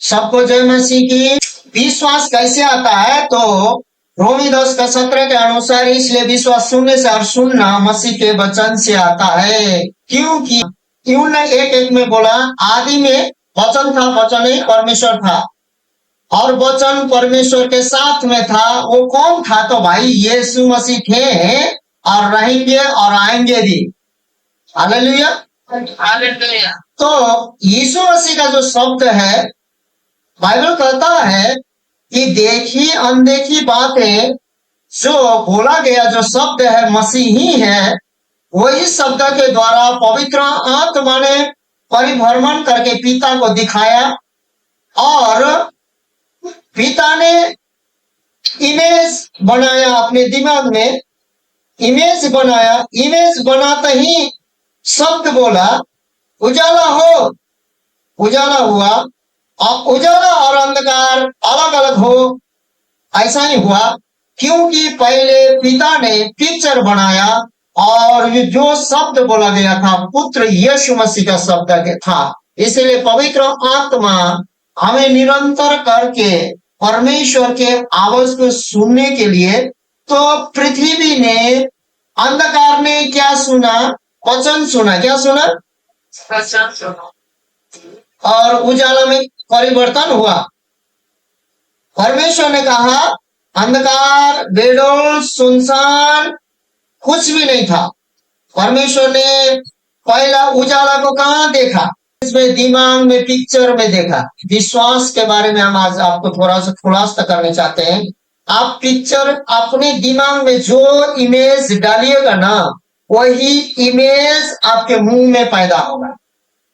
सबको जय मसीह की। विश्वास कैसे आता है? तो रोमी 10 का 17 के अनुसार इसलिए विश्वास सुनने से और सुनना मसीह के वचन से आता है। क्योंकि क्यों ने एक एक में बोला, आदि में वचन था, वचन ही परमेश्वर था और वचन परमेश्वर के साथ में था। वो कौन था? तो भाई यीशु मसीह थे और रहेंगे और आएंगे भी। Hallelujah, hallelujah. तो यीशु मसीह का जो शब्द है, बाइबल कहता है कि देखी अनदेखी बातें जो बोला गया, जो शब्द है मसीह ही है। वही शब्द के द्वारा पवित्र आत्मा ने परिभ्रमण करके पिता को दिखाया और पिता ने इमेज बनाया अपने दिमाग में, इमेज बनाया। इमेज बनाते ही शब्द बोला, उजाला हो, उजाला हुआ। और उजाला और अंधकार अलग अलग हो, ऐसा ही हुआ। क्योंकि पहले पिता ने पिक्चर बनाया और ये जो शब्द बोला गया था पुत्र यीशु मसीह का शब्द था। इसलिए पवित्र आत्मा हमें निरंतर करके परमेश्वर के आवाज को सुनने के लिए, तो पृथ्वी ने, अंधकार ने क्या सुना? वचन सुना। क्या सुना? वचन सुना। और उजाला में परिवर्तन हुआ। परमेश्वर ने कहा अंधकार, बेडोल, सुनसान, कुछ भी नहीं था। परमेश्वर ने पहला उजाला को कहाँ देखा? इसमें दिमाग में, पिक्चर में देखा। विश्वास के बारे में हम आज आपको थोड़ा सा खुलासा करना चाहते हैं। आप पिक्चर अपने दिमाग में जो इमेज डालिएगा ना, वही इमेज आपके मुंह में पैदा होगा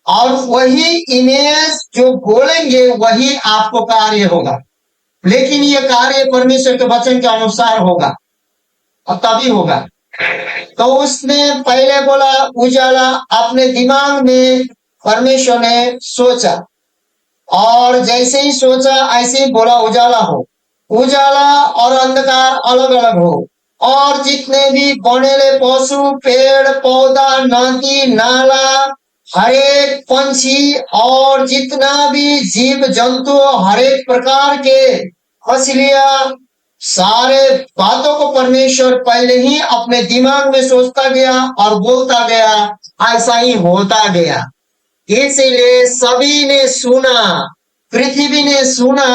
और वही इमेज जो बोलेंगे वही आपको कार्य होगा। लेकिन ये कार्य परमेश्वर के वचन के अनुसार होगा और तभी होगा। तो उसने पहले बोला उजाला, अपने दिमाग में परमेश्वर ने सोचा और जैसे ही सोचा ऐसे ही बोला उजाला हो। उजाला और अंधकार अलग अलग हो और जितने भी बनेले पशु, पेड़ पौधा, नदी नाला, हर एक पंछी और जितना भी जीव जंतु, हर एक प्रकार के मछलियां, सारे बातों को परमेश्वर पहले ही अपने दिमाग में सोचता गया और बोलता गया, ऐसा ही होता गया। इसीलिए सभी ने सुना, पृथ्वी ने सुना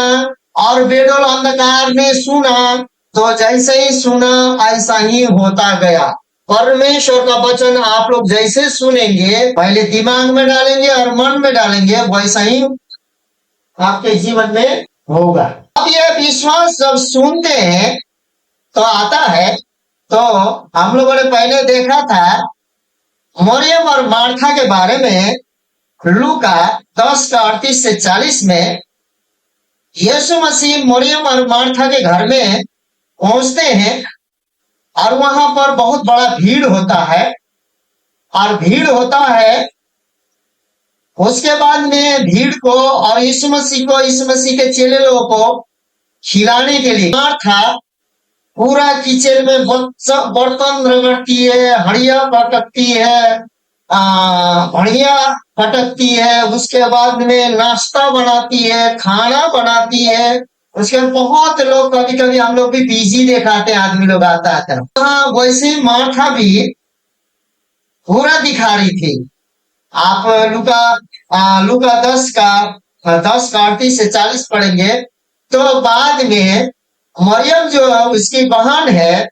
और बेडोल अंधकार ने सुना। तो जैसे ही सुना ऐसा ही होता गया। परमेश्वर का वचन आप लोग जैसे सुनेंगे, पहले दिमाग में डालेंगे और मन में डालेंगे, वैसा ही आपके जीवन में होगा। अब यह विश्वास जब सुनते हैं तो आता है। तो हम लोगों ने पहले देखा था मरियम और मार्था के बारे में, लूका 10:38-40 में। यीशु मसीह मरियम और मार्था के घर में पहुंचते हैं और वहां पर बहुत बड़ा भीड़ होता है और भीड़ होता है। उसके बाद में भीड़ को और यीशु मसीह को, यीशु मसीह के चेले लोगों को खिलाने के लिए मार्था पूरा किचन में बर्तन रगड़ती है, हड़िया पटकती है, बढ़िया पटकती है। उसके बाद में नाश्ता बनाती है, खाना बनाती है। उसके बहुत लोग, कभी कभी हम लोग भी बिजी दिखाते हैं, आदमी लोग आता है। हाँ, वैसे मार्था भी पूरा दिखा रही थी। आप लूका 10:38-40 पढ़ेंगे तो बाद में मरियम जो उसकी बहन है,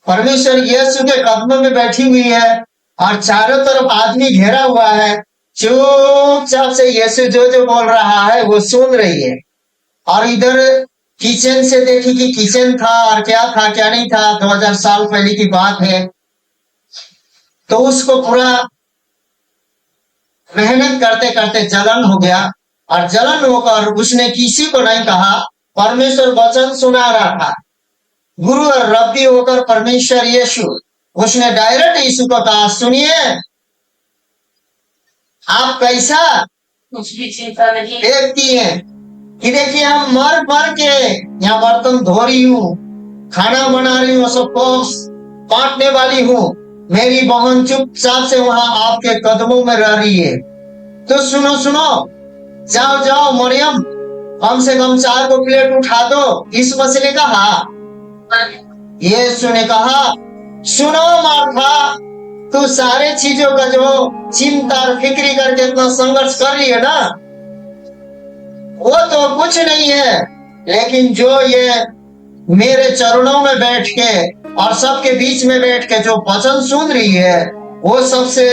परमेश्वर यीशु के कदमों में बैठी हुई है और चारों तरफ आदमी घेरा हुआ है। चुपचाप से यीशु जो जो बोल रहा है वो सुन रही है। और इधर किचन से देखी कि किचन था और क्या था क्या नहीं था, 2000 साल पहले की बात है। तो उसको पूरा मेहनत करते करते जलन हो गया और जलन होकर उसने किसी को नहीं कहा। परमेश्वर वचन सुना रहा था, गुरु और रब्बी होकर परमेश्वर यीशु, उसने डायरेक्ट यीशु को कहा, सुनिए आप कैसा कुछ भी चिंता नहीं देखती हैं कि देखिए हम मर मर के यहाँ बर्तन धो रही हूँ, खाना बना रही हूँ, सबको बांटने वाली हूँ। मेरी बहन चुपचाप से वहां आपके कदमों में रह रही है। तो सुनो सुनो, जाओ जाओ मरियम, कम से कम 4 को प्लेट उठा दो। यीशु मसीह ने कहा, यीशु ने कहा, सुनो मार्था, तू सारे चीजों का जो चिंता और फिक्री करके इतना संघर्ष कर रही है ना, वो तो कुछ नहीं है, लेकिन जो ये मेरे चरणों में बैठ के और सबके बीच में बैठ के जो वचन सुन रही है, वो सबसे।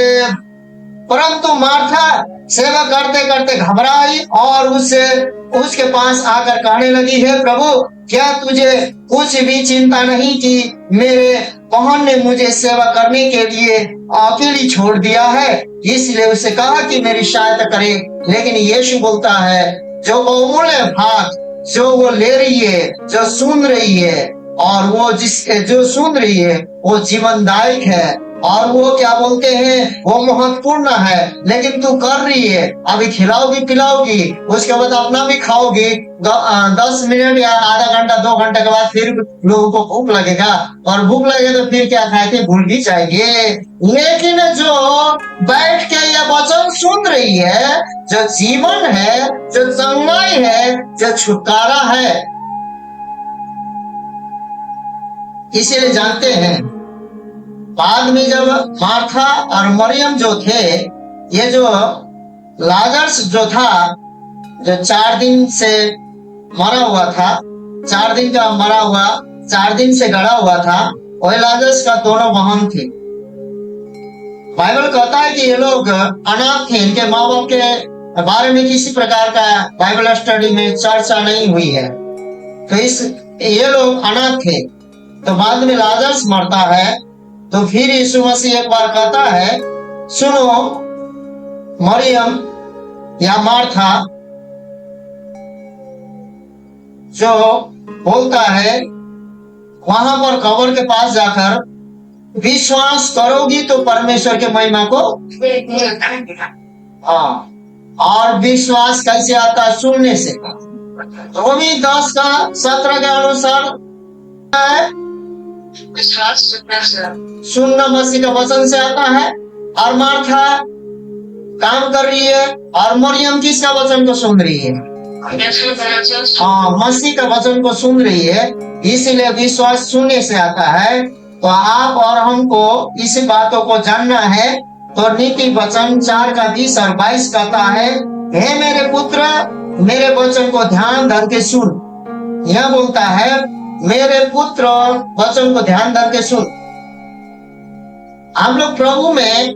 परंतु मार्था सेवा करते करते घबराई और उसके पास आकर कहने लगी, हे प्रभु, क्या तुझे कुछ भी चिंता नहीं कि मेरे बहन ने मुझे सेवा करने के लिए अकेली छोड़ दिया है, इसलिए उसे कहा कि मेरी सहायता करे। लेकिन यीशु बोलता है, जो बहुमूल्य भाग जो वो ले रही है, जो सुन रही है, और वो जो सुन रही है वो जीवनदायक है, और वो क्या बोलते हैं, वो महत्वपूर्ण है। लेकिन तू कर रही है, अभी खिलाओगी पिलाओगी, उसके बाद अपना भी खाओगी, 10 मिनट या आधा घंटा 2 घंटे के बाद फिर लोगों को भूख लगेगा, और भूख लगे तो फिर क्या खाए थे, भूल भी जाएंगे। लेकिन जो बैठ के ये वचन सुन रही है, जो जीवन है, जो चंगाई है, जो छुटकारा है, इसीलिए जानते हैं बाद में जब मार्था और मरियम जो थे, ये जो लाजरस जो था, जो 4 दिन से मरा हुआ था, 4 दिन का मरा हुआ, 4 दिन से गड़ा हुआ था, वही लाजरस का दोनों बहन थे। बाइबल कहता है कि ये लोग अनाथ थे, इनके माँ बाप के बारे में किसी प्रकार का बाइबल स्टडी में चर्चा नहीं हुई है, तो ये लोग अनाथ थे। तो बाद में लाजरस मरता है, तो फिर यीशु मसीह एक बार कहता है, सुनो मरियम या मार्था, जो बोलता है वहां पर कब्र के पास जाकर विश्वास करोगी तो परमेश्वर के महिमा को। हाँ, और विश्वास कैसे आता है, सुनने से। रोमी 10:17 के अनुसार है, विश्वास सुनना मसीह का वचन से आता है। और मार्था काम कर रही है, और मरियम किसका वचन को सुन रही है, हाँ, मसीह का वचन को सुन रही है। इसीलिए विश्वास सुनने से आता है। तो आप और हमको इस बातों को जानना है। तो नीति वचन 4:20 और 22 कहता है, हे मेरे पुत्र, मेरे वचन को ध्यान धर के सुन। यह बोलता है, मेरे पुत्र वचन को ध्यान धर के सुन। हम लोग प्रभु में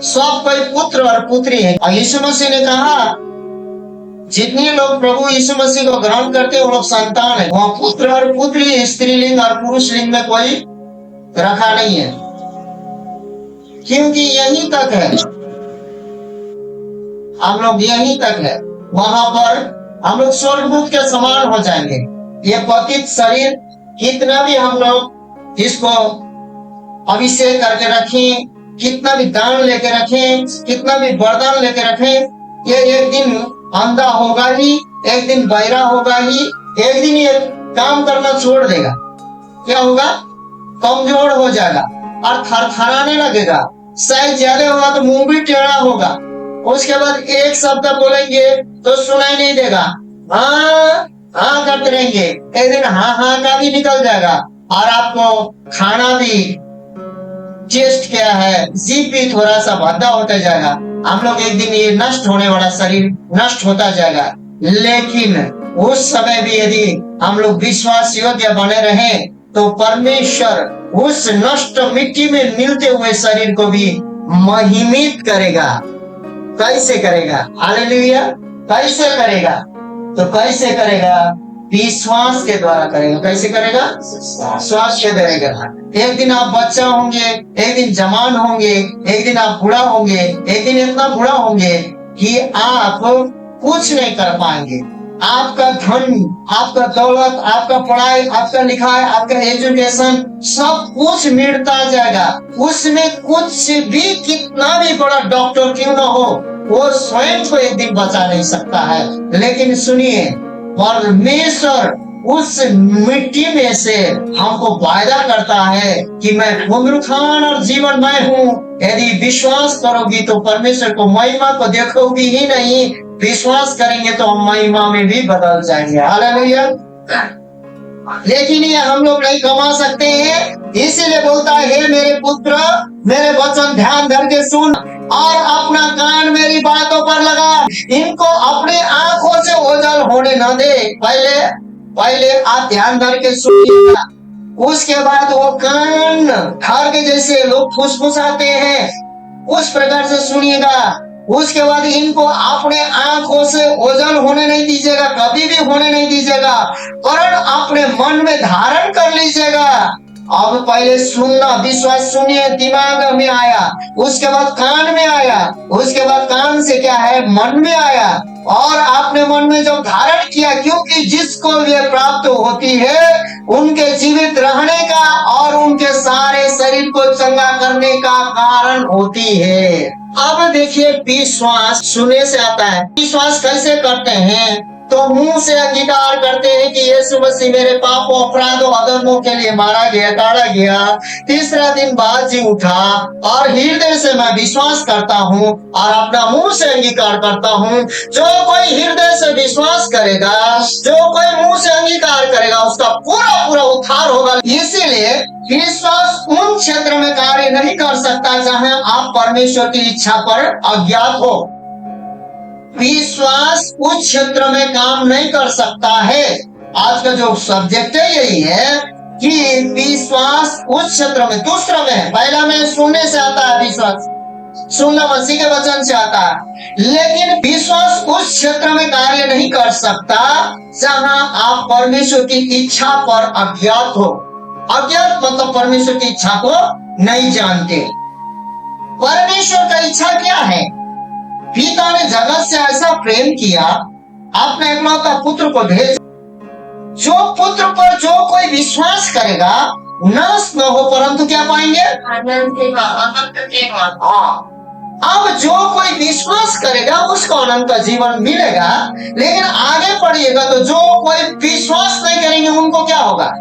सब कोई पुत्र और पुत्री है, और यीशु मसीह ने कहा, जितने लोग प्रभु यीशु मसीह को ग्रहण करते हैं वो लोग संतान है। वहाँ पुत्र और पुत्री, स्त्रीलिंग और पुरुष लिंग में कोई रखा नहीं है, क्योंकि यहीं तक है, हम लोग यहीं तक है। वहां पर हम लोग स्वर्गदूत के समान हो जाएंगे। ये पतित शरीर कितना भी हम लोग इसको अभिषेक करके रखें, कितना भी दान लेके रखें, कितना भी वरदान लेके रखें, ये एक दिन अंधा होगा ही, एक दिन बहरा होगा ही, एक दिन ये काम करना छोड़ देगा। क्या होगा, कमजोर हो जाएगा और थरथराने लगेगा, शायद ज्यादा होगा तो मुंह भी टेढ़ा होगा। उसके बाद एक शब्द बोलेंगे तो सुनाई नहीं देगा, हाँ हाँ करते रहेंगे, एक दिन हाँ हाँ का भी निकल जाएगा, और आपको खाना भी टेस्ट क्या है, जीभ भी थोड़ा सा भद्दा होता जाएगा। हम लोग एक दिन ये नष्ट होने वाला शरीर नष्ट होता जाएगा। लेकिन उस समय भी यदि हम लोग विश्वास योग्य बने रहे तो परमेश्वर उस नष्ट मिट्टी में मिलते हुए शरीर को भी महिमित करेगा। कैसे करेगा, हालेलुया, कैसे करेगा, तो कैसे करेगा, विश्वास के द्वारा करेगा। कैसे करेगा, विश्वास के करेगा। एक दिन आप बच्चा होंगे, एक दिन जवान होंगे, एक दिन आप बूढ़ा होंगे, एक दिन इतना बूढ़ा होंगे कि आप कुछ नहीं कर पाएंगे। आपका धन, आपका दौलत, आपका पढ़ाई, आपका लिखाई, आपका एजुकेशन सब कुछ मिटता जाएगा। उसमें कुछ भी, कितना भी बड़ा डॉक्टर क्यों ना हो, वो स्वयं को एक दिन बचा नहीं सकता है। लेकिन सुनिए, परमेश्वर उस मिट्टी में से हमको वायदा करता है कि मैं पुनरुत्थान और जीवनमय हूँ। यदि विश्वास करोगी तो परमेश्वर को महिमा को देखोगी ही नहीं, विश्वास करेंगे तो हम महिमा में भी बदल जाएंगे। हालेलुया। लेकिन ये हम लोग नहीं कमा सकते हैं, इसीलिए बोलता है हे मेरे पुत्र मेरे वचन ध्यान धर के सुन और अपना कान मेरी बातों पर लगा, इनको अपनी आंखों से ओझल होने न दे। पहले आप ध्यान धर के सुनिएगा, उसके बाद वो कान खरगे जैसे लोग फुसफुसाते हैं उस प्रकार से सुनिएगा। उसके बाद इनको अपने आंखों से ओझल होने नहीं दीजिएगा, कभी भी होने नहीं दीजिएगा, वरन अपने मन में धारण कर लीजिएगा। अब पहले सुनना, विश्वास सुनिए, दिमाग में आया, उसके बाद कान में आया, उसके बाद कान से क्या है मन में आया, और आपने मन में जब धारण किया, क्योंकि जिसको ये प्राप्त होती है उनके जीवित रहने का और उनके सारे शरीर को चंगा करने का कारण होती है। अब देखिए, विश्वास सुनने से आता है। विश्वास कैसे करते हैं? तो मुंह से अंगीकार करते हैं कि यीशु मसीह मेरे पापों अपराधों अधर्मों के लिए मारा गया, गाड़ा गया, तीसरा दिन बाद जी उठा, और हृदय से मैं विश्वास करता हूँ और अपना मुंह से अंगीकार करता हूँ। जो कोई हृदय से विश्वास करेगा, जो कोई मुंह से अंगीकार करेगा, उसका पूरा उद्धार होगा। इसीलिए विश्वास उन क्षेत्र में कार्य नहीं कर सकता जहाँ आप परमेश्वर की इच्छा पर अज्ञात हो। विश्वास उस क्षेत्र में काम नहीं कर सकता है। आज का जो सब्जेक्ट है यही है कि विश्वास उस क्षेत्र में, दूसरा में, पहला में सुनने से आता है, विश्वास सुनना मसीह के वचन से आता है, लेकिन विश्वास उस क्षेत्र में कार्य नहीं कर सकता जहां आप परमेश्वर की इच्छा पर अज्ञात हो। अज्ञात मतलब परमेश्वर की इच्छा को नहीं जानते। परमेश्वर का इच्छा क्या है? पिता ने जगत से ऐसा प्रेम किया, अपने एकलौता पुत्र को भेज, जो पुत्र पर जो कोई विश्वास करेगा नाश न हो परंतु क्या पाएंगे? अब जो कोई विश्वास करेगा उसको अनंत जीवन मिलेगा। लेकिन आगे पढ़िएगा तो जो कोई विश्वास नहीं करेंगे उनको क्या होगा?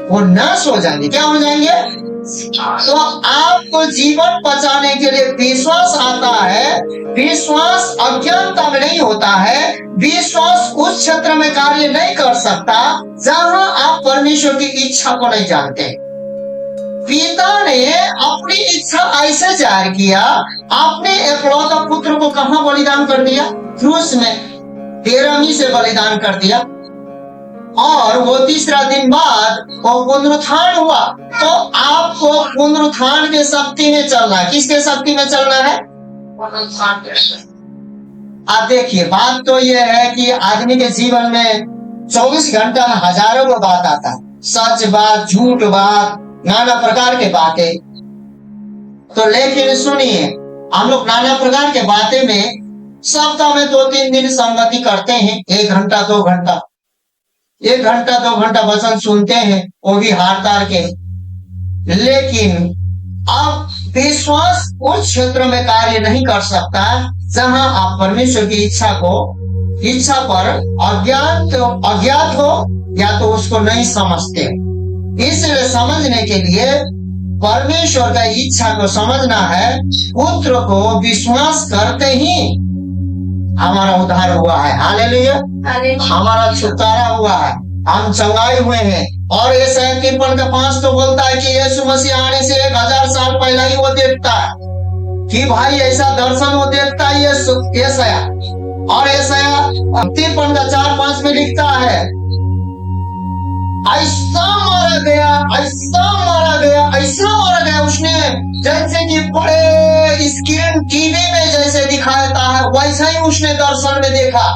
वो नाश हो जाएंगे। क्या हो जाएंगे? तो आपको जीवन बचाने के लिए विश्वास आता है। विश्वास अज्ञानता में नहीं होता है। विश्वास उस क्षेत्र में कार्य नहीं कर सकता जहां आप परमेश्वर की इच्छा को नहीं जानते। पिता ने अपनी इच्छा ऐसे जाहिर किया, अपने एकलौता पुत्र को कहां बलिदान कर दिया? क्रूस में, बेरहमी से बलिदान कर दिया, और वो तीसरा दिन बाद वो पुनरुत्थान हुआ। तो आपको पुनरुत्थान के शक्ति में चलना है। किसके शक्ति में चलना है? आप देखिए, बात तो ये है कि आदमी के जीवन में 24 घंटा में हजारों को बात आता है, सच बात, झूठ बात, नाना प्रकार के बातें। तो लेकिन सुनिए, हम लोग नाना प्रकार के बातें में सप्ताह में 2-3 दिन संगति करते हैं, 1 घंटा 2 घंटा, 1 घंटा 2 घंटा वचन सुनते हैं, वो भी हार तार के। लेकिन अब विश्वास उस क्षेत्र में कार्य नहीं कर सकता जहां आप परमेश्वर की इच्छा पर अज्ञात हो या तो उसको नहीं समझते। इसलिए समझने के लिए परमेश्वर का इच्छा को समझना है। पुत्र को विश्वास करते ही हमारा उद्धार हुआ है। हालेलुया। हमारा छुटकारा हुआ है, हम चंगाई हुए हैं। और ये 53:5 तो बोलता है कि यीशु मसीह आने से 1000 साल पहले ही वो देखता है कि भाई ऐसा दर्शन वो देखता है। यशाया और यशाया 53:4-5 में लिखता है, ऐसा मारा गया, ऐसा मारा गया, ऐसा मारा गया उसने, जैसे कि बड़े स्क्रीन टीवी में जैसे दिखाता है वैसा ही उसने दर्शन में देखा।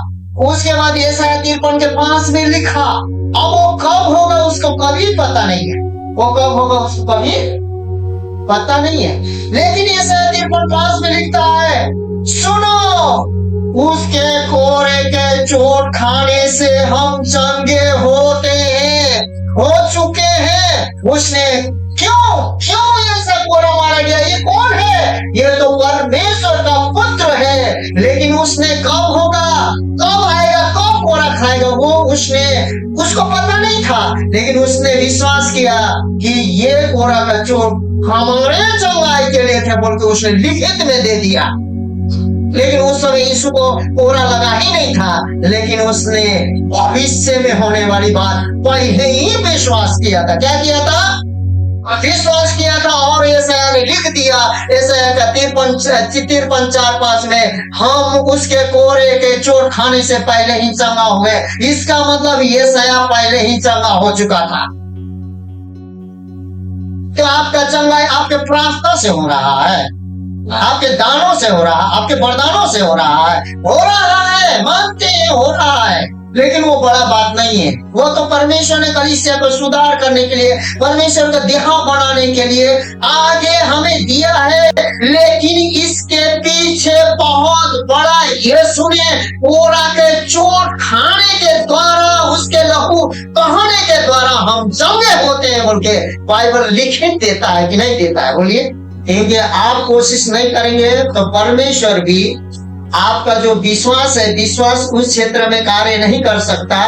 उसके बाद यशाया 53:5 में लिखा। अब वो कब होगा उसको कभी पता नहीं है, वो कब होगा उसको कभी पता नहीं है। लेकिन यशाया 53:5 में लिखता है, सुनो, उसके कोरे के चोट खाने से हम चंगे हो चुके हैं। उसने क्यों ऐसा कोरा मारा गया? ये कौन है? ये तो परमेश्वर का पुत्र है। लेकिन उसने कब होगा, कब आएगा, कब कोरा खाएगा, वो उसको पता नहीं था। लेकिन उसने विश्वास किया कि ये कोरा का चोट हमारे चंगाई के लिए थे, बोल के उसने लिखित में दे दिया। उस समय यीशु को कोहरा लगा ही नहीं था, लेकिन उसने भविष्य में होने वाली बात पहले ही विश्वास किया था। क्या किया था? विश्वास किया था। और यशायाह ने लिख दिया, यशायाह का 53:4-5 में, हम उसके कोहरे के चोट खाने से पहले ही चंगा हुए। इसका मतलब यशायाह पहले ही चंगा हो चुका था। तो आपका चंगाई आपके प्रार्थना से हो रहा है, आपके दानों से हो रहा है, आपके वरदानों से हो रहा है, मानते हैं हो रहा है, लेकिन वो बड़ा बात नहीं है। वो तो परमेश्वर ने कलीसिया को सुधार करने के लिए, परमेश्वर का देह बनाने के लिए आगे हमें दिया है। लेकिन इसके पीछे बहुत बड़ा यीशु ने कोहरा के चोट खाने के द्वारा, उसके लहू बहाने के द्वारा हम चंगे होते हैं बोल के बाइबल लिखित देता है कि नहीं देता है? बोलिए। क्योंकि आप कोशिश नहीं करेंगे तो परमेश्वर भी आपका जो विश्वास है, विश्वास उस क्षेत्र में कार्य नहीं कर सकता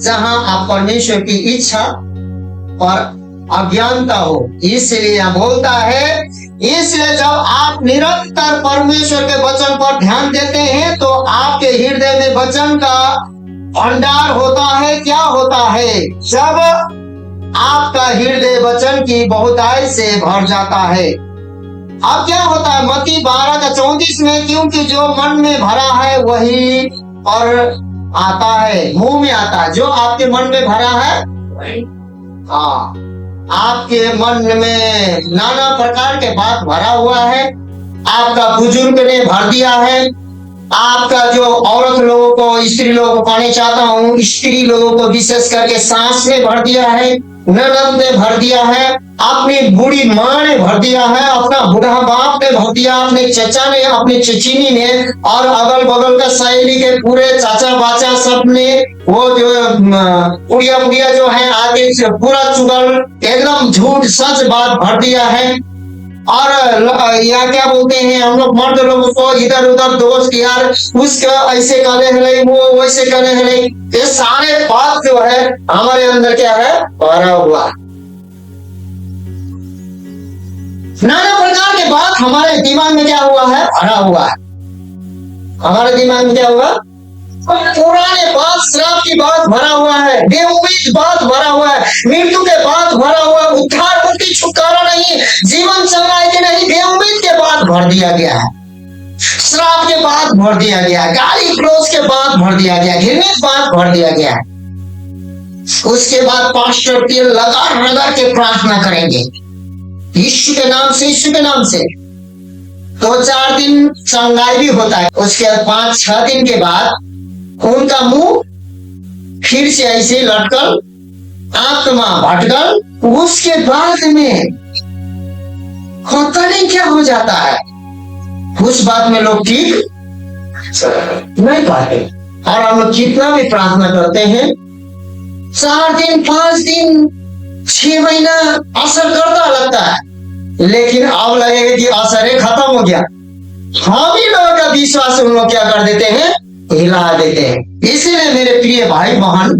जहां आप परमेश्वर की इच्छा और अज्ञानता हो। इसलिए यह बोलता है, इसलिए जब आप निरंतर परमेश्वर के वचन पर ध्यान देते हैं तो आपके हृदय में वचन का भंडार होता है। क्या होता है? जब आपका हृदय वचन की बहुतायत से भर जाता है। अब क्या होता है? मत्ती 12:34 में, क्योंकि जो मन में भरा है वही और आता है, मुंह में आता है। जो आपके मन में भरा है, हाँ, आपके मन में नाना प्रकार के बात भरा हुआ है। आपका बुजुर्ग ने भर दिया है, आपका जो औरत लोगों को, स्त्री लोगों को कहना चाहता हूँ, स्त्री लोगों को विशेष करके सास ने भर दिया है, ननद ने भर दिया है, अपनी बूढ़ी माँ ने भर दिया है, अपना बूढ़ा बाप ने भर दिया, अपने चचा ने, अपनी चचीनी ने, और अगल बगल का सहेली के पूरे चाचा बाचा सब ने, वो जो बुढ़िया जो है आगे से पूरा चुगल एकदम झूठ सच बात भर दिया है। और या क्या बोलते हैं हम लोग मर्द लोगों को इधर उधर दोस्त, यार उसका ऐसे करे है, वो वैसे करे है, ये सारे बात जो है हमारे अंदर क्या है? भरा हुआ। नाना प्रकार के बात हमारे दिमाग में क्या हुआ है? भरा हुआ है। हमारे दिमाग में क्या हुआ? पुराने बात, श्राप की बात भरा हुआ है, बेउम्मीद बात भरा हुआ है, मृत्यु के बात भरा हुआ है, उद्धार मुक्ति छुटकारा नहीं, जीवन चलना है कि नहीं, बेउम्मीद के बात भर दिया गया है, श्राप के बात भर दिया गया है, गाली क्रोध के बात भर दिया गया, घृणित बात भर दिया गया है। उसके बाद पास्टर की लगा के प्रार्थना करेंगे यीशु के नाम से, यीशु के नाम से। 2-4 दिन चंगाई भी होता है, उसके बाद 5-6 दिन के बाद उनका मुंह फिर से ऐसे लटकल, आत्मा भटकल, उसके बाद में पता नहीं क्या हो जाता है। उस बात में लोग ठीक नहीं पाते। और हम लोग कितना भी प्रार्थना करते हैं, 4 दिन 5 दिन 6 महीना असर करता लगता है, लेकिन अब लगेगा कि असर ही खत्म हो गया। हम ही लोगों का विश्वास उन लोग क्या कर देते हैं? हिला देते हैं। इसीलिए मेरे प्रिय भाई बहन,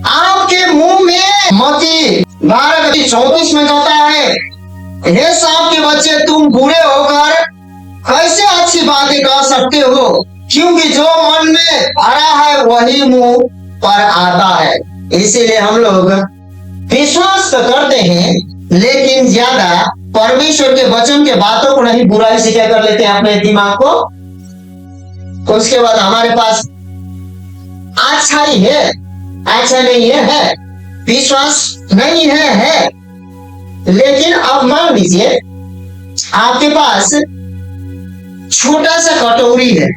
आपके मुंह में मत्ती 12:34 में कहता है, हे सांप के बच्चे, तुम बुरे होकर कैसे अच्छी बातें कह सकते हो? क्योंकि जो मन में भरा है वही मुंह पर आता है। इसीलिए हम लोग विश्वास तो करते हैं, लेकिन ज्यादा परमेश्वर के वचन के बातों को नहीं, बुराई से क्या कर लेते हैं? अपने दिमाग को। उसके बाद हमारे पास अच्छा ही है, अच्छा नहीं है, विश्वास नहीं है। लेकिन अब मान लीजिए आपके पास छोटा सा कटोरी है,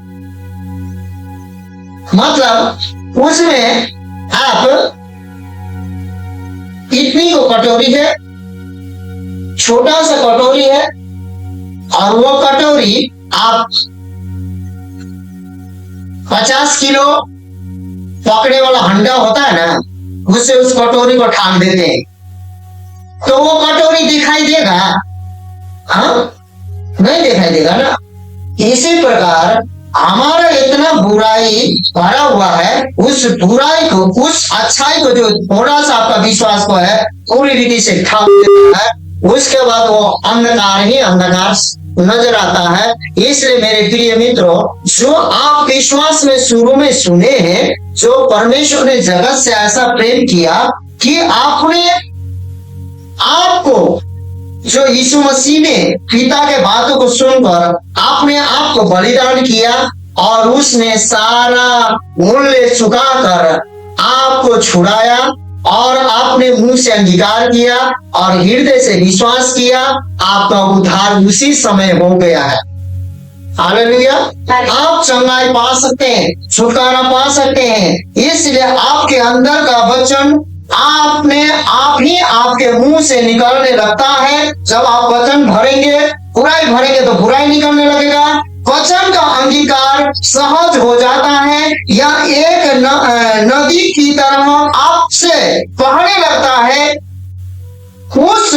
मतलब उसमें आप इतनी को कटोरी है, छोटा सा कटोरी है, और वो कटोरी आप 50 किलो पकड़े वाला हंडा होता है ना, उससे उस कटोरी को ठाक देते हैं, तो वो कटोरी दिखाई देगा? हाँ, नहीं दिखाई देगा ना। इसी प्रकार हमारा इतना बुराई भरा हुआ है, उस बुराई को, उस अच्छाई को जो थोड़ा सा आपका विश्वास को है पूरी रीति से ठाक देता है, उसके बाद वो अंधकार ही अंधकार नजर आता है। इसलिए मेरे प्रिय मित्रों, जो आप विश्वास में शुरू में सुने हैं, जो परमेश्वर ने जगत से ऐसा प्रेम किया कि आपने आपको, जो यीशु मसीह ने पिता के बातों को सुनकर आपने आप को बलिदान किया और उसने सारा मूल्य चुकाकर आपको छुड़ाया और आपने मुंह से अंगीकार किया और हृदय से विश्वास किया, आपका उद्धार उसी समय हो गया है। हालेलुया। आप चंगाई पा सकते हैं, छुटकारा पा सकते हैं। इसलिए आपके अंदर का वचन आप ही आपके मुंह से निकलने लगता है। जब आप वचन भरेंगे, बुराई भरेंगे तो बुराई निकलने लगेगा। वचन का अंगीकार सहज हो जाता है, या एक नदी की तरह आपसे बहने लगता है। उस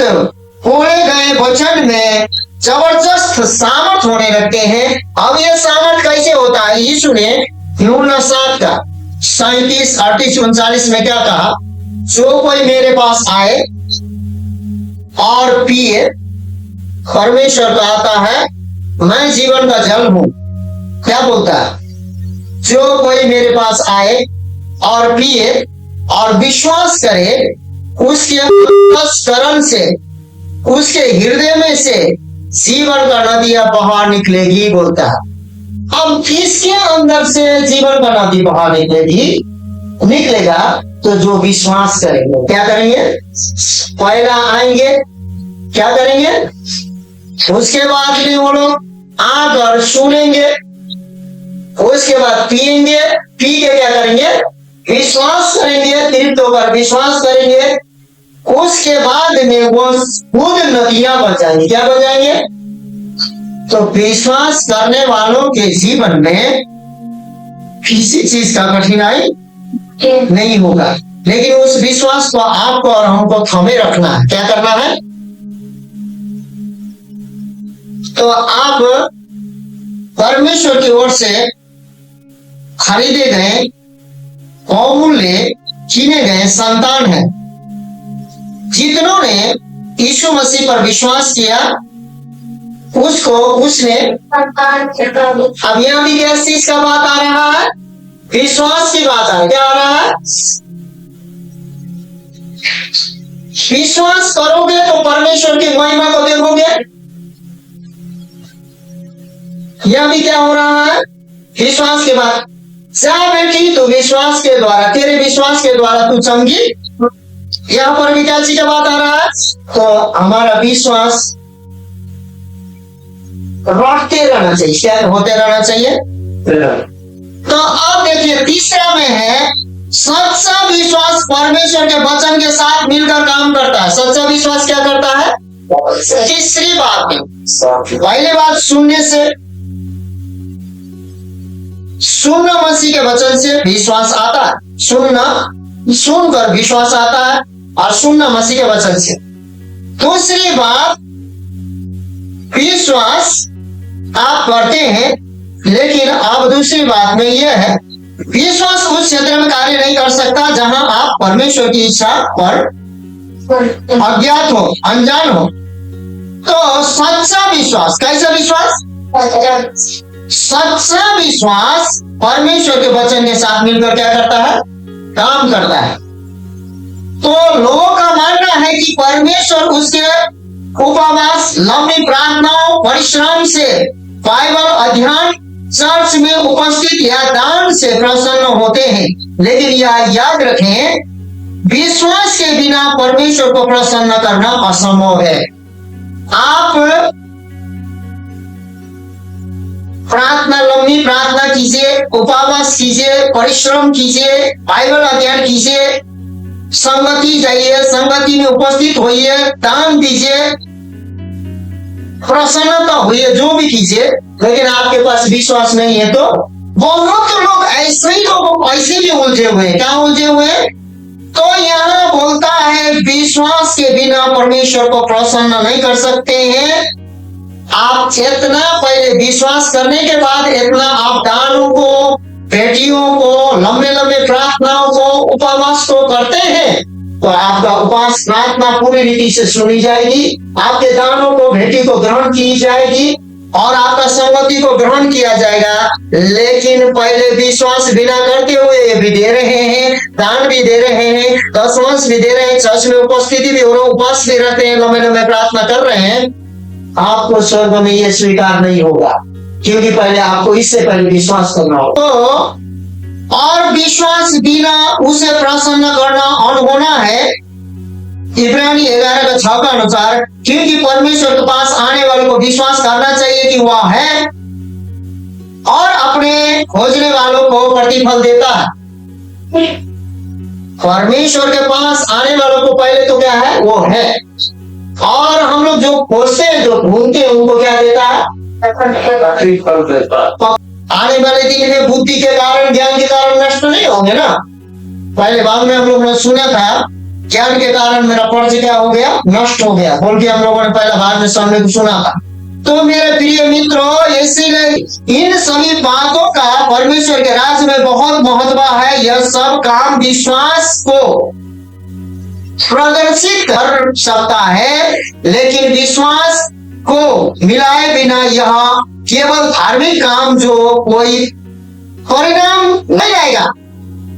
बोले गए वचन में जबरदस्त सामर्थ होने लगते हैं। अब यह सामर्थ कैसे होता है? यीशु ने यूहन्ना 7 का 37, 38, 39 में क्या कहा? जो कोई मेरे पास आए और पिए, परमेश्वर कहता है मैं जीवन का जल हूं। क्या बोलता है? जो कोई मेरे पास आए और पिए और विश्वास करे, उसके अंतःकरण से, उसके हृदय में से जीवन का नदियां बहा निकलेगी, बोलता है। अब किसके अंदर से जीवन का नदी बहा निकलेगा? तो जो विश्वास करेंगे। क्या करेंगे? पहला आएंगे, क्या करेंगे? उसके बाद में वो लोग आकर सुनेंगे, उसके बाद पिएंगे, पी के क्या करेंगे? विश्वास करेंगे, तृप्त होकर विश्वास करेंगे। उसके बाद में वो खुद नदियां बन जाएंगी। क्या बन जाएंगे? तो विश्वास करने वालों के जीवन में किसी चीज का कठिनाई नहीं होगा, लेकिन उस विश्वास को आपको और हमको थमे रखना है। क्या करना है? तो आप परमेश्वर की ओर से खरीदे गए, बहुमूल्य चुने गए संतान हैं। जितनों ने यीशु मसीह पर विश्वास किया, उसको उसने, अब यहां भी किस चीज का बात आ रहा है? विश्वास की बात है। क्या आ रहा है? विश्वास करोगे तो परमेश्वर की महिमा को देखोगे। यह भी क्या हो रहा है? विश्वास के बाद जा बेटी, तो विश्वास के द्वारा, तेरे विश्वास के द्वारा तू चंगी। यहाँ पर भी क्या चीज का बात आ रहा है? तो हमारा विश्वास बढ़ते रहना चाहिए। क्या होते रहना चाहिए? तो अब देखिए, तीसरा में है सच्चा विश्वास परमेश्वर के वचन के साथ मिलकर काम करता है। सच्चा विश्वास क्या करता है? तीसरी बात में, पहली बात सुनने से, सुनना मसीह के वचन से विश्वास आता है। सुनकर विश्वास आता है और सुनना मसीह के वचन से। दूसरी बात, विश्वास आप करते हैं, लेकिन अब दूसरी बात में यह है, विश्वास उस क्षेत्र में कार्य नहीं कर सकता जहां आप परमेश्वर की इच्छा पर अज्ञात हो, अनजान हो। तो सच्चा विश्वास, कैसा विश्वास? सच्चा विश्वास परमेश्वर के वचन के साथ मिलकर क्या करता है? काम करता है। तो लोगों का मानना है कि परमेश्वर उसके उपवास, लंबी प्रार्थनाओं, परिश्रम से, बाइबल अध्ययन, चर्च में उपस्थित या दान से प्रसन्न होते हैं। लेकिन यह याद रखें, विश्वास के बिना परमेश्वर को प्रसन्न करना असंभव है। आप प्रार्थना, लंबी प्रार्थना कीजिए, उपवास कीजिए, परिश्रम कीजिए, बाइबल अध्ययन कीजिए, संगति जाइए, संगति में उपस्थित होइए, दान दीजिए, प्रसन्नता हुई, जो भी कीजिए, लेकिन आपके पास विश्वास नहीं है। तो बहुत लोग ऐसे ही लोग ऐसे भी उलझे हुए। क्या उलझे हुए? तो यहाँ बोलता है विश्वास के बिना परमेश्वर को प्रसन्न नहीं कर सकते हैं। आप इतना पहले विश्वास करने के बाद इतना आप दानों को, बेटियों को, लंबे लंबे प्रार्थनाओं को, उपवास को करते हैं, तो आपका उपास प्रार्थना पूरी रीति से सुनी जाएगी, आपके दानों को भेंटी को ग्रहण की जाएगी और आपका संगति को ग्रहण किया जाएगा। लेकिन पहले विश्वास बिना करते हुए ये भी दे रहे हैं, दान भी दे रहे हैं, दशमांश भी दे रहे हैं, चर्च में उपस्थिति भी हो रहा है, उपवास भी रहते हैं, लंबे लंबे प्रार्थना कर रहे हैं, आपको स्वर्ग में ये स्वीकार नहीं होगा, क्योंकि पहले आपको इससे पहले विश्वास करना होगा। तो और विश्वास बिना उसे प्रसन्न करना और होना है। इब्रानी 11:6 का अनुसार, क्योंकि परमेश्वर के पास आने वाले को विश्वास करना चाहिए कि वह है और अपने खोजने वालों को प्रतिफल देता है। परमेश्वर के पास आने वालों को पहले तो क्या है, वो है, और हम लोग जो खोजते हैं, जो ढूंढते हैं, उनको क्या देता है, प्रतिफल देता है। आने वाले दिन में बुद्धि के कारण, ज्ञान के कारण नष्ट नहीं होंगे ना। पहले बाद में हम लोगों ने सुना था, ज्ञान के कारण मेरा कर्ज क्या हो गया, नष्ट हो गया, बोल के हम लोगों ने पहले बाद में सुना था। तो मेरे प्रिय मित्रों, इसीलिए इन सभी बातों का परमेश्वर के राज्य में बहुत महत्व है। यह सब काम विश्वास को प्रदर्शित कर सकता है, लेकिन विश्वास को मिलाए बिना यह केवल धार्मिक काम जो कोई परिणाम नहीं आएगा।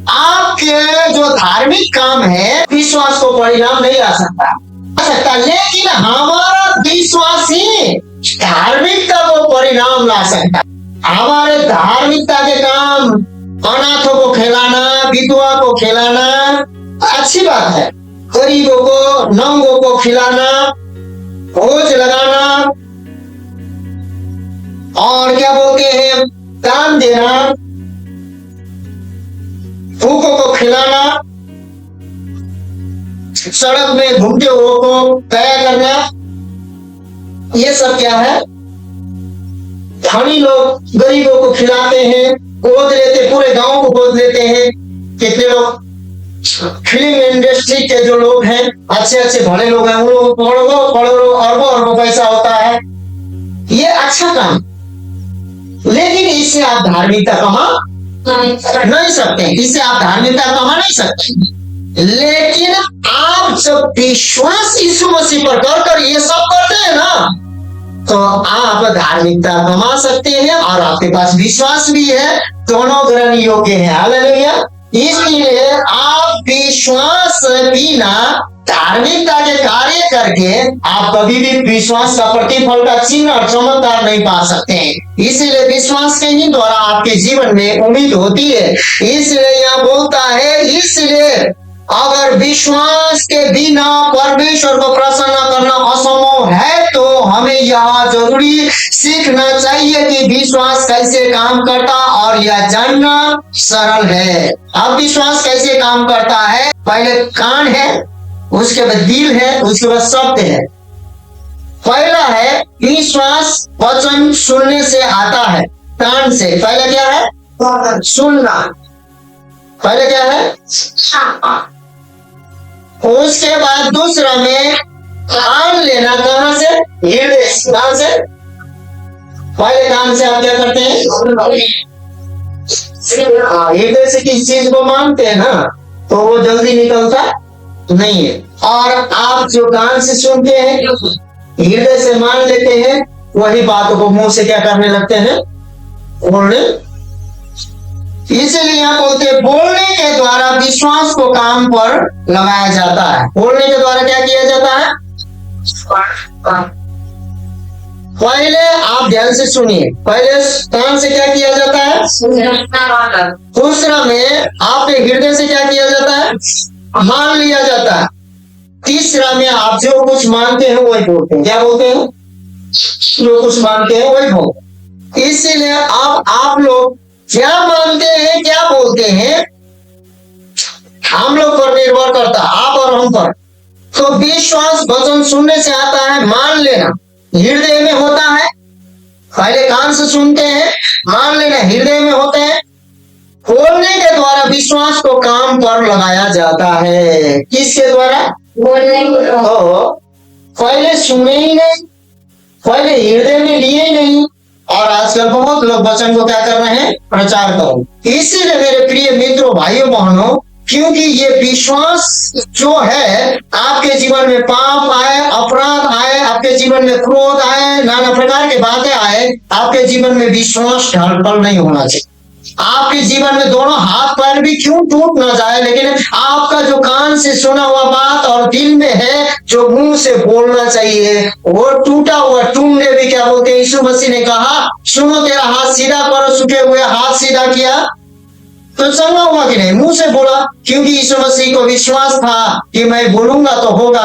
आपके जो धार्मिक काम है, विश्वास को परिणाम नहीं आ सकता, लेकिन हमारा विश्वास ही धार्मिकता को परिणाम ला सकता है। हमारे धार्मिकता के काम, अनाथों को खिलाना, विधवा को खिलाना, अच्छी बात है, गरीबों को, नंगों को खिलाना, भोज लगाना, और क्या बोलते हैं, दान देना, भूखों को खिलाना, सड़क में घूमते हुए को तय करना, ये सब क्या है, धनी लोग गरीबों को खिलाते हैं, गोद लेते, पूरे गांव को गोद लेते हैं। कितने लोग फिल्म इंडस्ट्री के जो लोग हैं, अच्छे अच्छे भले लोग हैं, वो करोड़ों अरबों पैसा होता है, ये अच्छा काम, लेकिन इससे आप धार्मिकता कमा नहीं सकते, इससे आप धार्मिकता कमा नहीं सकते। लेकिन आप जब विश्वास यीशु मसीह पर कर ये सब करते हैं ना, तो आप धार्मिकता कमा सकते हैं और आपके पास विश्वास भी है, दोनों ग्रहण योग्य है। हालेलुया। इसलिए आप विश्वास बिना धार्मिकता के कार्य करके आप कभी भी विश्वास का प्रतिफल का चिन्ह और चमत्कार नहीं पा सकते हैं। इसलिए विश्वास के ही द्वारा आपके जीवन में उम्मीद होती है। इसलिए यह बोलता है, इसलिए अगर विश्वास के बिना परमेश्वर को प्रसन्न करना असंभव है, तो हमें यह जरूरी सीखना चाहिए कि विश्वास कैसे काम करता, और यह जानना सरल है। अब विश्वास कैसे काम करता है, पहले कान है, उसके बाद दिल है, उसके बाद शब्द है। पहला है विश्वास वचन सुनने से आता है, कान से। पहला क्या है, सुनना। पहले क्या है, उसके बाद दूसरा में कान लेना, कहां से, हृदय। कहां से, पहले कान से आप क्या करते हैं, हृदय से किसी चीज को मानते हैं ना, तो वो जल्दी निकलता नहीं है। और आप जो कान से सुनते हैं, हृदय से मान लेते हैं, वही बातों को मुंह से क्या करने लगते हैं, बोलने। इसलिए यहाँ बोलते हैं, बोलने के द्वारा विश्वास को काम पर लगाया जाता है। बोलने के द्वारा क्या किया जाता है, पहले आप ध्यान से सुनिए, पहले कान से क्या किया जाता है, दूसरा में आपके हृदय से क्या किया जाता है, मान लिया जाता है, तीसरा में आप जो कुछ मानते हैं वही बोलते हैं। क्या बोलते हैं, जो कुछ मानते हैं वही बोलते हैं। इसीलिए आप लोग क्या मानते हैं, क्या बोलते हैं, हम लोग पर निर्भर करता, आप और हम पर। तो विश्वास वचन सुनने से आता है, मान लेना हृदय में होता है। पहले कान से सुनते हैं, मान लेना हृदय में होता है। बोलने के द्वारा विश्वास को काम पर लगाया जाता है। किसके द्वारा, बोलने के द्वारा। पहले सुने ही नहीं, पहले हृदय में लिए ही नहीं, और आजकल बहुत लोग वचन को क्या कर रहे हैं, प्रचार करो। इसीलिए मेरे प्रिय मित्रों, भाइयों बहनों, क्योंकि ये विश्वास जो है आपके जीवन में पाप आए, अपराध आए, आपके जीवन में क्रोध आए, नाना प्रकार की बातें आए, आपके जीवन में विश्वास ढलपल नहीं होना चाहिए। आपके जीवन में दोनों हाथ पैर भी क्यों टूट ना जाए, लेकिन आपका जो कान से सुना हुआ बात और दिल में है जो मुंह से बोलना चाहिए वो टूटा हुआ टूटने भी क्या बोलते हैं। यीशु मसीह ने कहा सुनो तेरा हाथ सीधा करो, सूखे हुए हाथ सीधा किया तो चंगा हुआ कि नहीं, मुंह से बोला, क्योंकि यीशु मसीह को विश्वास था कि मैं बोलूंगा तो होगा।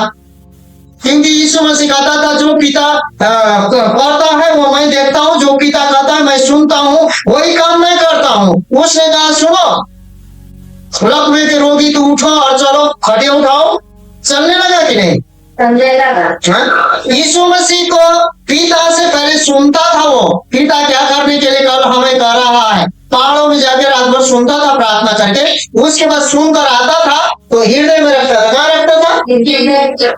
क्योंकि यीशु मसीह कहता था जो पिता करता है वो मैं देखता हूँ, जो पिता कहता है मैं सुनता हूँ, वही काम मैं करता हूँ। उसने कहा सुनो लकवे के रोगी तो उठो और चलो, खड़े उठाओ, चलने लगा कि नहीं, चलने लगा। यीशु मसीह को पिता से पहले सुनता था, वो पिता क्या करने के लिए कल हमें कर रहा है, पहाड़ों में जाकर रात भर सुनता था प्रार्थना करके, उसके बाद सुनकर आता था तो हृदय में रखता था। कहाँ रखता था?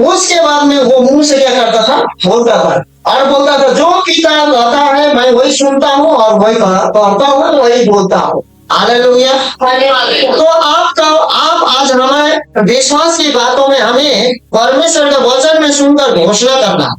उसके बाद में वो मुंह से क्या करता था, बोलता था और बोलता था जो पिता कहता है मैं वही सुनता हूँ और वही करता हूँ, वही बोलता हूँ। हालेलुया। तो आप आज हमें विश्वास की बातों में हमें परमेश्वर के वचन में सुनकर घोषणा करना।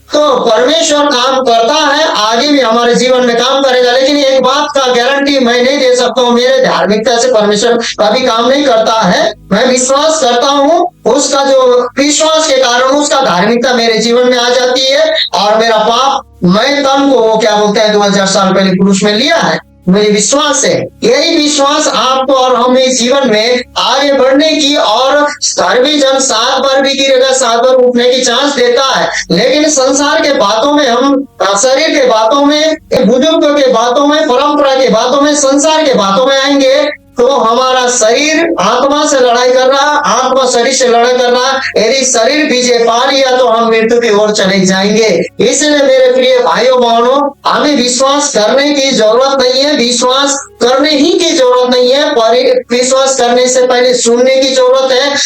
तो परमेश्वर काम करता है, आगे भी हमारे जीवन में काम करेगा, लेकिन एक बात का गारंटी मैं नहीं दे सकता हूँ, मेरे धार्मिकता से परमेश्वर कभी काम नहीं करता है। मैं विश्वास करता हूँ, उसका जो विश्वास के कारण उसका धार्मिकता मेरे जीवन में आ जाती है और मेरा पाप मैं तन को क्या बोलते हैं 2000 साल पहले क्रूस में लिया है। मुझे विश्वास है, यही विश्वास आपको और हमें जीवन में आगे बढ़ने की, और हर भी जन 7 बार भी गिरेगा 7 बार उठने की चांस देता है। लेकिन संसार के बातों में, हम शरीर के बातों में, बुजुर्गों के बातों में, परंपरा के बातों में, संसार के बातों में आएंगे तो हमारा शरीर आत्मा से लड़ाई कर रहा, आत्मा शरीर से लड़ाई कर रहा। यदि शरीर विजय पा लिया तो हम मृत्यु की ओर चले जाएंगे। इसलिए मेरे प्रिय भाइयों बहनों, हमें विश्वास करने की जरूरत नहीं है, विश्वास करने ही की जरूरत नहीं है, पर विश्वास करने से पहले सुनने की जरूरत है,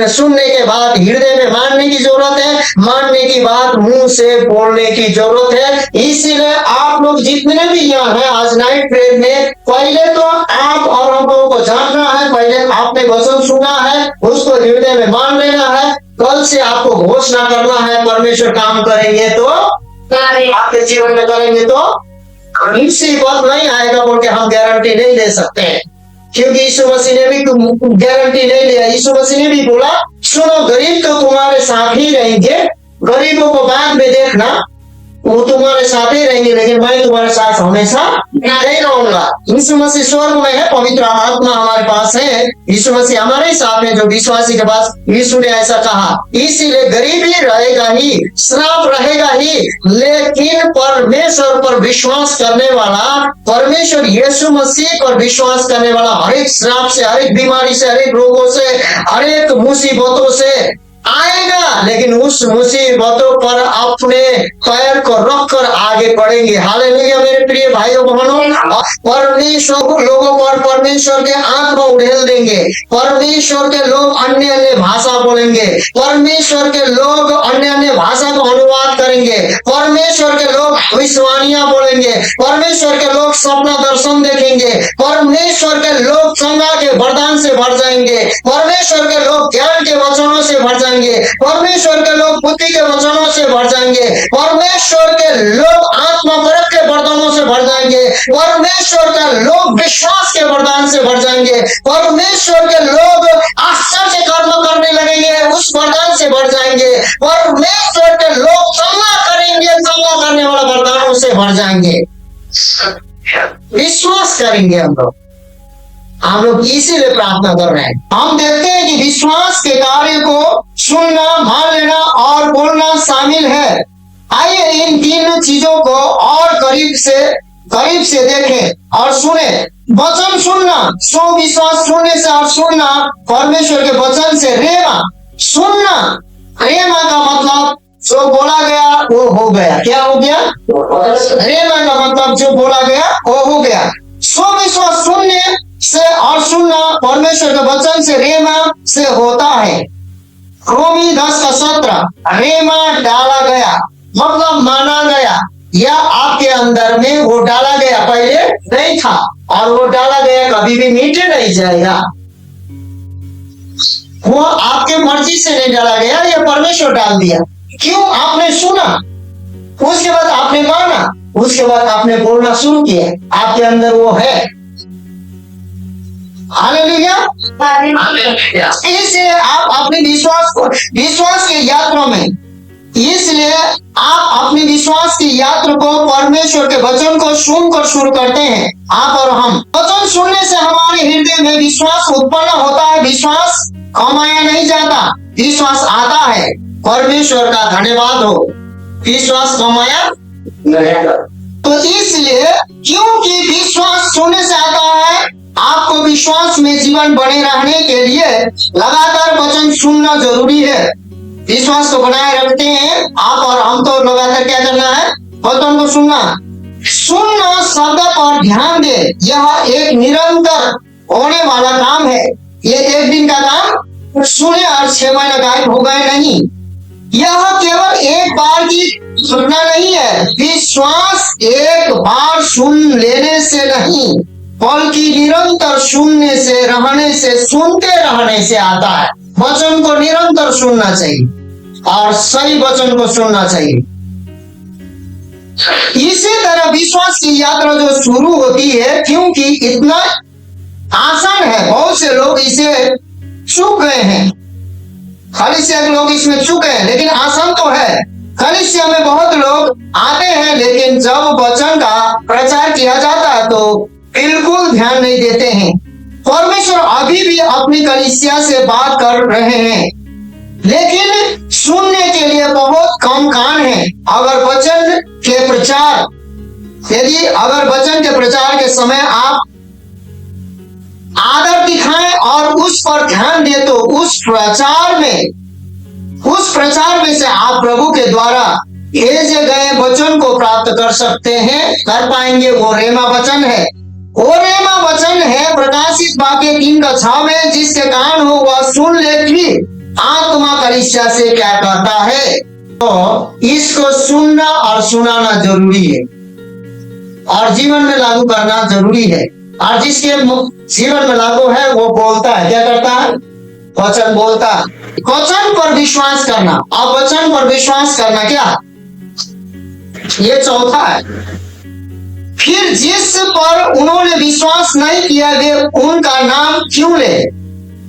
सुनने के बाद हृदय में मानने की जरूरत है, मानने की बाद मुंह से बोलने की जरूरत है। इसीलिए आप लोग जितने भी यहाँ हैं आज नाइट प्रेयर में, पहले तो आप और हम लोगों को जानना है, पहले आपने वचन सुना है उसको हृदय में मान लेना है। कल से आपको घोषणा करना है परमेश्वर काम करेंगे तो आपके जीवन में करेंगे तो मुसीबत नहीं आएगा बोल के हम गारंटी नहीं ले सकते हैं, क्योंकि यीशु मसीह ने भी गारंटी नहीं लिया। यीशु मसीह ने भी बोला सुनो गरीब तो तुम्हारे साथ ही रहेंगे, गरीबों को बाद में देखना, वो तुम्हारे साथ ही रहेंगे, लेकिन मैं तुम्हारे साथ हमेशा नहीं रहूंगा। यीशु मसीह स्वर्ग में है, पवित्र आत्मा हमारे पास है, यीशु मसीह हमारे ही साथ में जो विश्वासी के पास, यीशु ने ऐसा कहा। इसीलिए गरीबी रहेगा ही, श्राप रहेगा ही, लेकिन परमेश्वर पर विश्वास करने वाला, परमेश्वर यीशु मसीह पर विश्वास करने वाला हर एक श्राप से, हर एक बीमारी से, हर एक रोगों से, हर एक मुसीबतों से आएगा, लेकिन उस मुसीबतों पर अपने पैर को रखकर आगे बढ़ेंगे। हालेलुया मेरे प्रिय भाइयों बहनों, परमेश्वर लोगों पर परमेश्वर के आत्मा उड़ेल देंगे, परमेश्वर के लोग अन्य अन्य भाषा बोलेंगे, परमेश्वर के लोग अन्य अन्य भाषा को अनुवाद करेंगे, परमेश्वर के लोग भविष्यवाणियां बोलेंगे, परमेश्वर के लोग सपना दर्शन देखेंगे, परमेश्वर के लोग संगा के वरदान से भर जाएंगे, परमेश्वर के लोग ज्ञान के वचनों से भर जाएंगे, परमेश्वर के लोग बुद्धि के वचनों से भर जाएंगे, परमेश्वर के लोग आत्मा परख के वरदानों से भर जाएंगे, परमेश्वर के लोग विश्वास के वरदान से भर जाएंगे, परमेश्वर के लोग आश्चर्य कर्म करने लगेंगे, उस वरदान से भर जाएंगे, परमेश्वर के लोग संगा करेंगे, संगा करने वाला वरदानों से भर जाएंगे। विश्वास करेंगे हम लोग इसीलिए प्रार्थना कर रहे हैं। हम देखते हैं कि विश्वास के कार्य को सुनना, मान लेना और बोलना शामिल है। आइए इन तीनों चीजों को और करीब से देखें और सुने। वचन सुनना, सो विश्वास सुनने से और सुनना परमेश्वर के वचन से। रेमा सुनना, रेमा का मतलब जो बोला गया वो हो गया। क्या हो गया? रेमा का मतलब जो बोला गया वो हो गया। सो विश्वास सुनने से और सुनना परमेश्वर के वचन से, रेमा से होता है। रोमी 10 का 17, रेमा डाला गया मतलब माना गया, या आपके अंदर में वो डाला गया, पहले नहीं था, और वो डाला गया कभी भी मीटे नहीं जाएगा। वो आपके मर्जी से नहीं डाला गया, ये परमेश्वर डाल दिया। क्यों? आपने सुना, उसके बाद आपने माना, उसके बाद आपने बोलना शुरू किया, आपके अंदर वो है। हालेलुया। इसलिए आप अपने विश्वास के यात्रा में, इसलिए आप अपने विश्वास की यात्रा को परमेश्वर के वचन को सुनकर शुरू करते हैं। आप और हम वचन सुनने से हमारे हृदय में विश्वास उत्पन्न होता है। विश्वास कमाया नहीं जाता, विश्वास आता है। परमेश्वर का धन्यवाद हो, विश्वास कमाया नहीं जाता। तो इसलिए क्योंकि विश्वास सुनने से आता है, आपको विश्वास में जीवन बने रहने के लिए लगातार वचन सुनना जरूरी है। विश्वास को बनाए रखते हैं आप और हम, तो लगातार क्या करना है? वचन को सुनना शब्द पर ध्यान दे। यह एक निरंतर होने वाला काम है। ये एक दिन का काम सुने और 6 महीने गायब हो गए नहीं। यह केवल एक बार की सुनना नहीं है। विश्वास एक बार सुन लेने से नहीं, बल्कि निरंतर सुनने से, रहने से, सुनते रहने से आता है। वचन को निरंतर सुनना चाहिए और सही वचन को सुनना चाहिए। इसी तरह विश्वास की यात्रा जो शुरू होती है, क्योंकि इतना आसान है, बहुत से लोग इसे चूक गए हैं। कलीसिया के लोग इसमें चूक गए हैं, लेकिन आसान तो है। कलीसिया में बहुत लोग आते हैं, लेकिन जब वचन का प्रचार किया जाता है तो बिल्कुल ध्यान नहीं देते हैं। परमेश्वर अभी भी अपनी कलीसिया से बात कर रहे हैं, लेकिन सुनने के लिए बहुत कम कान है। अगर वचन के प्रचार के समय आप आदर दिखाएं और उस पर ध्यान दे, तो उस प्रचार में से आप प्रभु के द्वारा भेजे गए वचन को प्राप्त कर सकते हैं, कर पाएंगे। वो रेमा वचन है, वो रेमा वचन है प्रकाशित वाक्य 3:6 में, जिसके कान हो वह सुन ले कि आत्मा कलीसिया से क्या कहता है। तो इसको सुनना और सुनाना जरूरी है और जीवन में लागू करना जरूरी है। और जिसके जीवन में लागू है वो बोलता है, क्या करता है? वचन बोलता है। वचन पर विश्वास करना, और वचन पर विश्वास करना क्या? ये चौथा है। फिर जिस पर उन्होंने विश्वास नहीं किया, वे उनका नाम क्यों ले?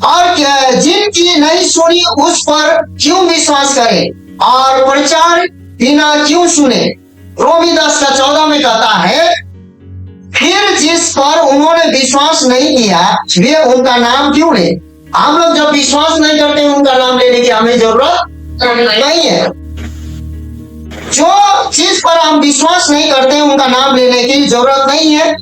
और क्या जिनकी नहीं सुनी उस पर क्यों विश्वास करें? और प्रचार बिना क्यों सुने? रोमी 10:14 में कहता है, फिर जिस पर उन्होंने विश्वास नहीं किया, वे उनका नाम क्यों ले? हम लोग जब विश्वास नहीं करते, उनका नाम लेने की हमें जरूरत नहीं है। जो चीज पर हम विश्वास नहीं करते, उनका नाम लेने की जरूरत नहीं है।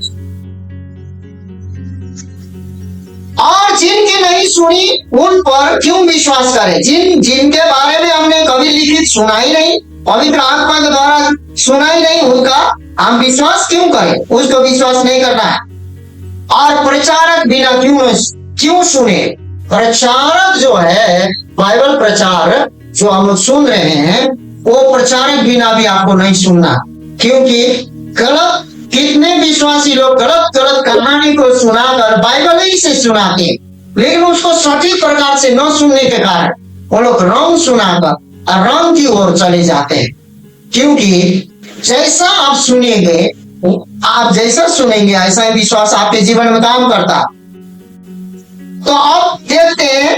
और जिनकी नहीं सुनी उन पर क्यों विश्वास करें? जिनके बारे में हमने कभी लिखित सुना ही नहीं, पवित्र आत्मा के द्वारा सुना ही नहीं, उनका हम विश्वास क्यों करें? उसको विश्वास नहीं करना है। और प्रचारक बिना क्यों सुने? प्रचारक जो है, बाइबल प्रचार जो हम लोग सुन रहे हैं, वो प्रचारक बिना भी आपको नहीं सुनना, क्योंकि गलत कितने विश्वासी लोग गलत कहानी को सुनाकर बाइबल ही से सुनाते हैं, लेकिन उसको सटीक प्रकार से न सुनने के कारण वो लोग रंग सुनाकर रंग की ओर चले जाते हैं। क्योंकि जैसा आप सुनेंगे, आप जैसा सुनेंगे, ऐसा ही विश्वास आपके जीवन में काम करता। तो अब देखते हैं,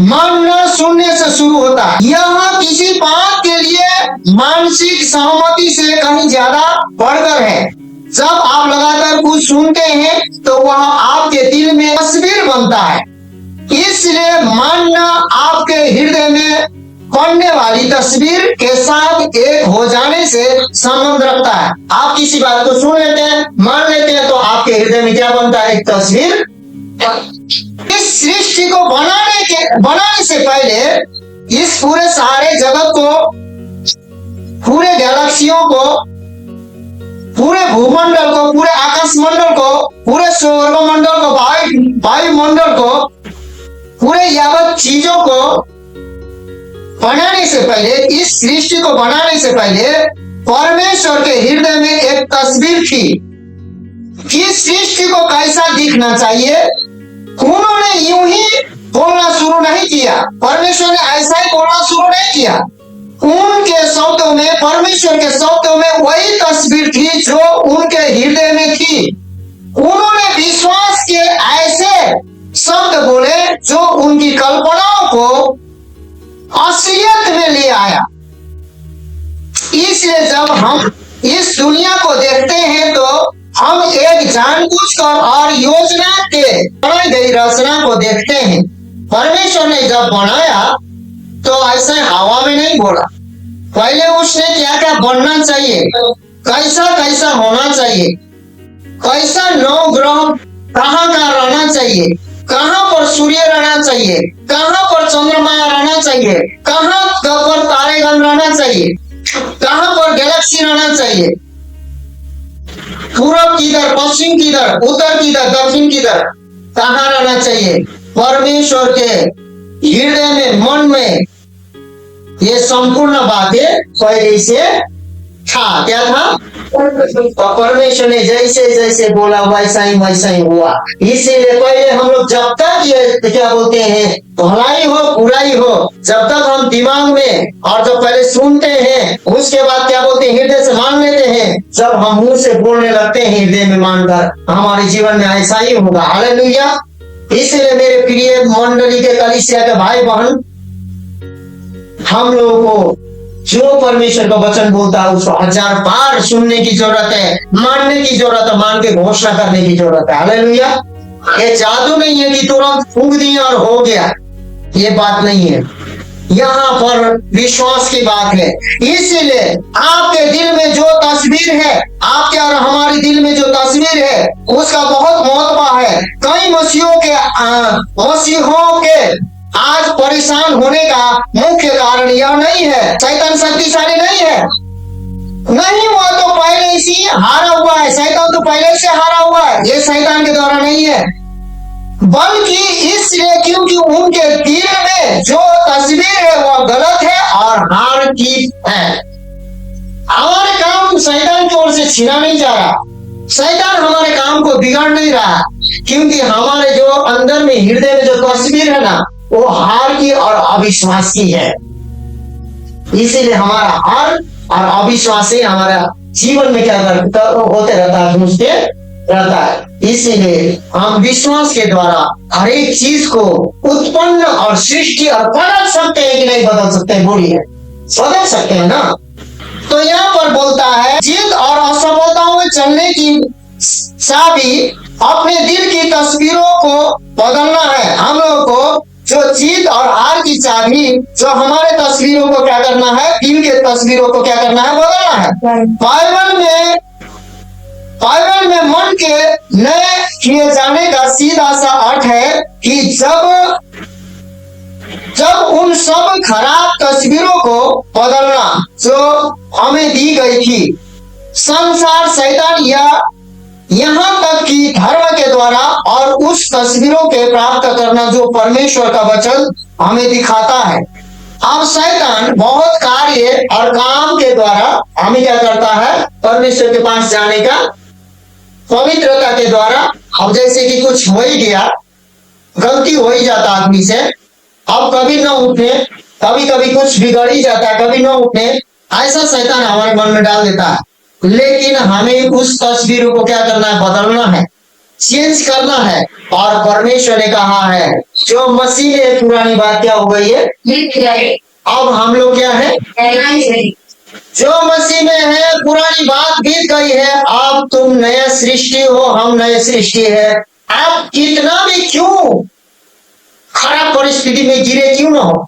मानना सुनने से शुरू होता है। यह किसी बात के लिए मानसिक सहमति से कहीं ज्यादा बढ़कर है। जब आप लगातार कुछ सुनते हैं तो वह आपके दिल में तस्वीर बनता है। इसलिए मानना आपके हृदय में बनने वाली तस्वीर के साथ एक हो जाने से संबंध रखता है। आप किसी बात को सुन लेते हैं, मान लेते हैं, तो आपके हृदय में क्या बनता है? एक तस्वीर। इस सृष्टि को बनाने से पहले इस पूरे सारे जगत को, पूरे गैलेक्सियों को, पूरे भूमंडल को, पूरे आकाश मंडल को, पूरे सौर मंडल को, वायुमंडल को, पूरे यावत चीजों को बनाने से पहले, इस सृष्टि को बनाने से पहले परमेश्वर के हृदय में एक तस्वीर थी कि सृष्टि को कैसा दिखना चाहिए। उन्होंने यूं ही बोलना शुरू नहीं किया, परमेश्वर ने ऐसा ही बोलना शुरू नहीं किया। उनके शब्दों में, परमेश्वर के शब्दों में वही तस्वीर थी जो उनके हृदय में थी। उन्होंने विश्वास के ऐसे शब्द बोले जो उनकी कल्पनाओं को असलियत में ले आया। इसलिए जब हम इस दुनिया को देखते हैं तो हम एक जानबूझकर और योजना के बनाई गई रचना को देखते हैं। परमेश्वर ने जब बनाया तो ऐसे हवा में नहीं बोला, पहले उसने क्या क्या बनना चाहिए, कैसा कैसा होना चाहिए, कैसा नौ ग्रह कहाँ कहाँ रहना चाहिए, कहाँ पर सूर्य रहना चाहिए, कहाँ पर चंद्रमा रहना चाहिए, कहाँ पर तारेगण रहना चाहिए, कहाँ पर गैलेक्सी रहना चाहिए, पूरब किधर, पश्चिम किधर, उत्तर किधर, दक्षिण किधर, कहाँ रहना चाहिए। परमेश्वर के हृदय में, मन में ये संपूर्ण बातें पहले से था। क्या था? और परमेश्वर ने जैसे जैसे बोला वैसा ही हुआ। इसीलिए पहले हम लोग जब तक ये क्या बोलते हैं, भलाई हो बुराई हो, जब तक हम दिमाग में और जब पहले सुनते हैं उसके बाद क्या बोलते हैं, हृदय से मान लेते हैं। जब हम मुंह से बोलने लगते हैं हृदय में मानकर, हमारे जीवन में ऐसा ही होगा। हालेलुया। इसलिए मेरे प्रिय मंडली के कलीसिया के भाई बहन, हम लोगों को जो परमेश्वर का वचन बोलता है उसको 1000 बार सुनने की जरूरत है, मानने की जरूरत है, मान के घोषणा करने की जरूरत है। हालेलुया। ये जादू नहीं है कि तुरंत फूंक दिया और हो गया, ये बात नहीं है। यहाँ पर विश्वास की बात है। इसीलिए आपके दिल में जो तस्वीर है, आपके और हमारे दिल में जो तस्वीर है उसका बहुत महत्व है। कई मसीहों के आज परेशान होने का मुख्य कारण यह नहीं है शैतान शक्तिशाली नहीं है, नहीं, वो तो पहले से हारा हुआ है। शैतान तो पहले से हारा हुआ है, ये शैतान के द्वारा नहीं है, बल्कि इसलिए क्योंकि उनके दिल में जो तस्वीर है वो गलत है और हार की है। हमारे काम शैतान की ओर से छीना नहीं जा रहा, शैतान हमारे काम को बिगाड़ नहीं रहा, क्योंकि हमारे जो अंदर में हृदय में जो तस्वीर है ना वो हार की और अविश्वास की है। इसीलिए हमारा हार और अविश्वास ही हमारा जीवन में क्या होते रहता है, घुसते रहता है। इसीलिए हम विश्वास के द्वारा हर एक चीज को उत्पन्न और सृष्टि और बदल सकते हैं कि नहीं बदल सकते हैं? बोलिए, बदल सकते हैं ना। तो यहाँ पर बोलता है जीत और असफलताओं में चलने की चाबी अपने दिल की तस्वीरों को बदलना है। हम लोगों को जो जीत और हार की चाबी, जो हमारे तस्वीरों को क्या करना है, दिल के तस्वीरों को क्या करना है, बदलना है। बाइबल में मन के नए किए जाने का सीधा सा अर्थ है कि जब उन सब खराब तस्वीरों को बदलना जो हमें दी गई थी, संसार, शैतान या यहाँ तक कि धर्म के द्वारा, और उस तस्वीरों के प्राप्त करना जो परमेश्वर का वचन हमें दिखाता है। अब शैतान बहुत कार्य और काम के द्वारा हमें क्या करता है, परमेश्वर के पास जाने का, पवित्रता के द्वारा। अब जैसे कि कुछ हो ही गया, गलती हो ही जाता आदमी से, अब कभी न उठे, कभी कभी कुछ बिगड़ ही जाता है, कभी न उठे, ऐसा शैतान हमारे मन में डाल देता है। लेकिन हमें उस तस्वीरों को क्या करना है, बदलना है, चेंज करना है। और परमेश्वर ने कहा है जो मसीह में पुरानी बात क्या हो गई है, अब हम लोग क्या है, जो मसीह में है पुरानी बात बीत गई है, अब तुम नया सृष्टि हो, हम नए सृष्टि है। आप कितना भी क्यों खराब परिस्थिति में गिरे क्यों ना हो,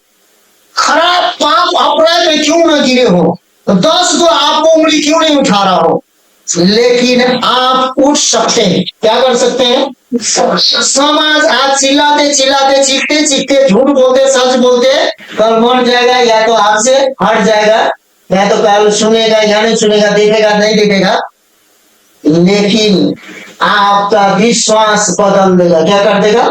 खराब पाप अपराध में क्यों ना गिरे हो, तो 10 को आपको उंगली क्यों नहीं उठा रहा हो, लेकिन आप उठ सकते हैं। क्या कर सकते हैं? समाज आज चिल्लाते चिल्लाते, चीखते चीखते, झूठ बोलते, सच बोलते, कल मर जाएगा, या तो आपसे हट जाएगा, या तो कल सुनेगा या नहीं सुनेगा, देखेगा नहीं देखेगा, लेकिन आपका विश्वास बदल देगा। क्या कर देगा?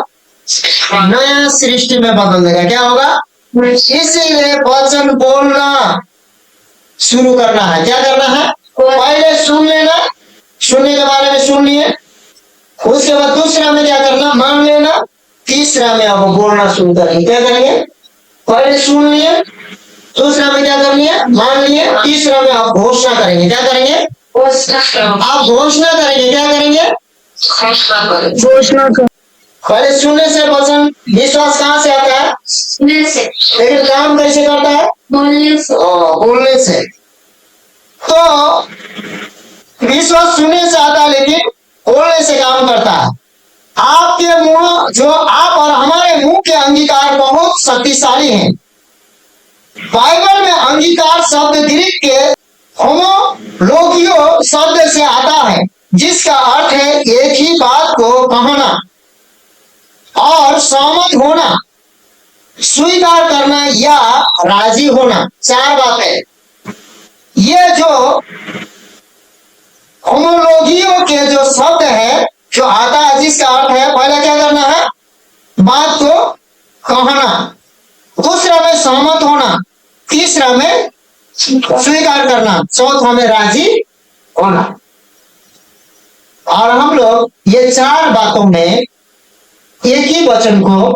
नया सृष्टि में बदल देगा। क्या होगा? इसीलिए वचन बोलना शुरू करना है। क्या करना है? पहले सुन लेना, सुनने के बारे में सुन लिए, उसके बाद दूसरा में क्या करना? मान लेना। तीसरा में अब बोलना शुरू करेंगे। क्या करेंगे? पहले सुन लिए, दूसरा में क्या कर लिए? मान लिए, तीसरा में आप घोषणा करेंगे। क्या करेंगे? आप घोषणा करेंगे। क्या करेंगे? घोषणा। पहले सुनने से वचन विश्वास कहाँ से आता है? सुनने से। लेकिन काम कैसे करता है? बोलने से। बोलने से। तो विश्वास सुनने से आता है, लेकिन बोलने से काम करता है। आपके मुंह, जो आप और हमारे मुंह के अंगीकार बहुत शक्तिशाली हैं। बाइबल में अंगीकार शब्द ग्रीक के होमोलोगियो शब्द से आता है, जिसका अर्थ है एक ही बात को कहना और सहमत होना, स्वीकार करना या राजी होना। चार बात है। ये जो होमोलोगियो के जो शब्द है जो आता है, जिसका अर्थ है पहले क्या करना है? बात को कहना, दूसरा में सहमत होना, तीसरा में स्वीकार करना, चौथा में राजी होना। और हम लोग ये चार बातों में एक ही वचन को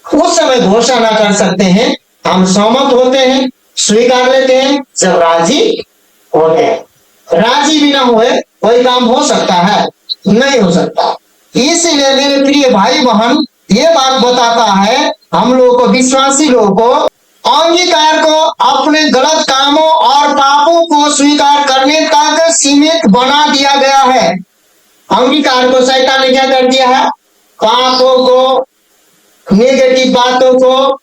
उस समय घोषणा कर सकते हैं, हम सहमत होते हैं, स्वीकार लेते हैं, जब राजी होते हैं। राजी बिना हुए कोई काम हो सकता है? नहीं हो सकता। इसीलिए मेरे प्रिय भाई बहन, ये बात बताता है हम लोगों को, विश्वासी लोगों को, अंगीकार को अपने गलत कामों और पापों को स्वीकार करने तक सीमित बना दिया गया है। अंगीकार को शैतान ने क्या कर दिया है? पापों को, नेगेटिव बातों को,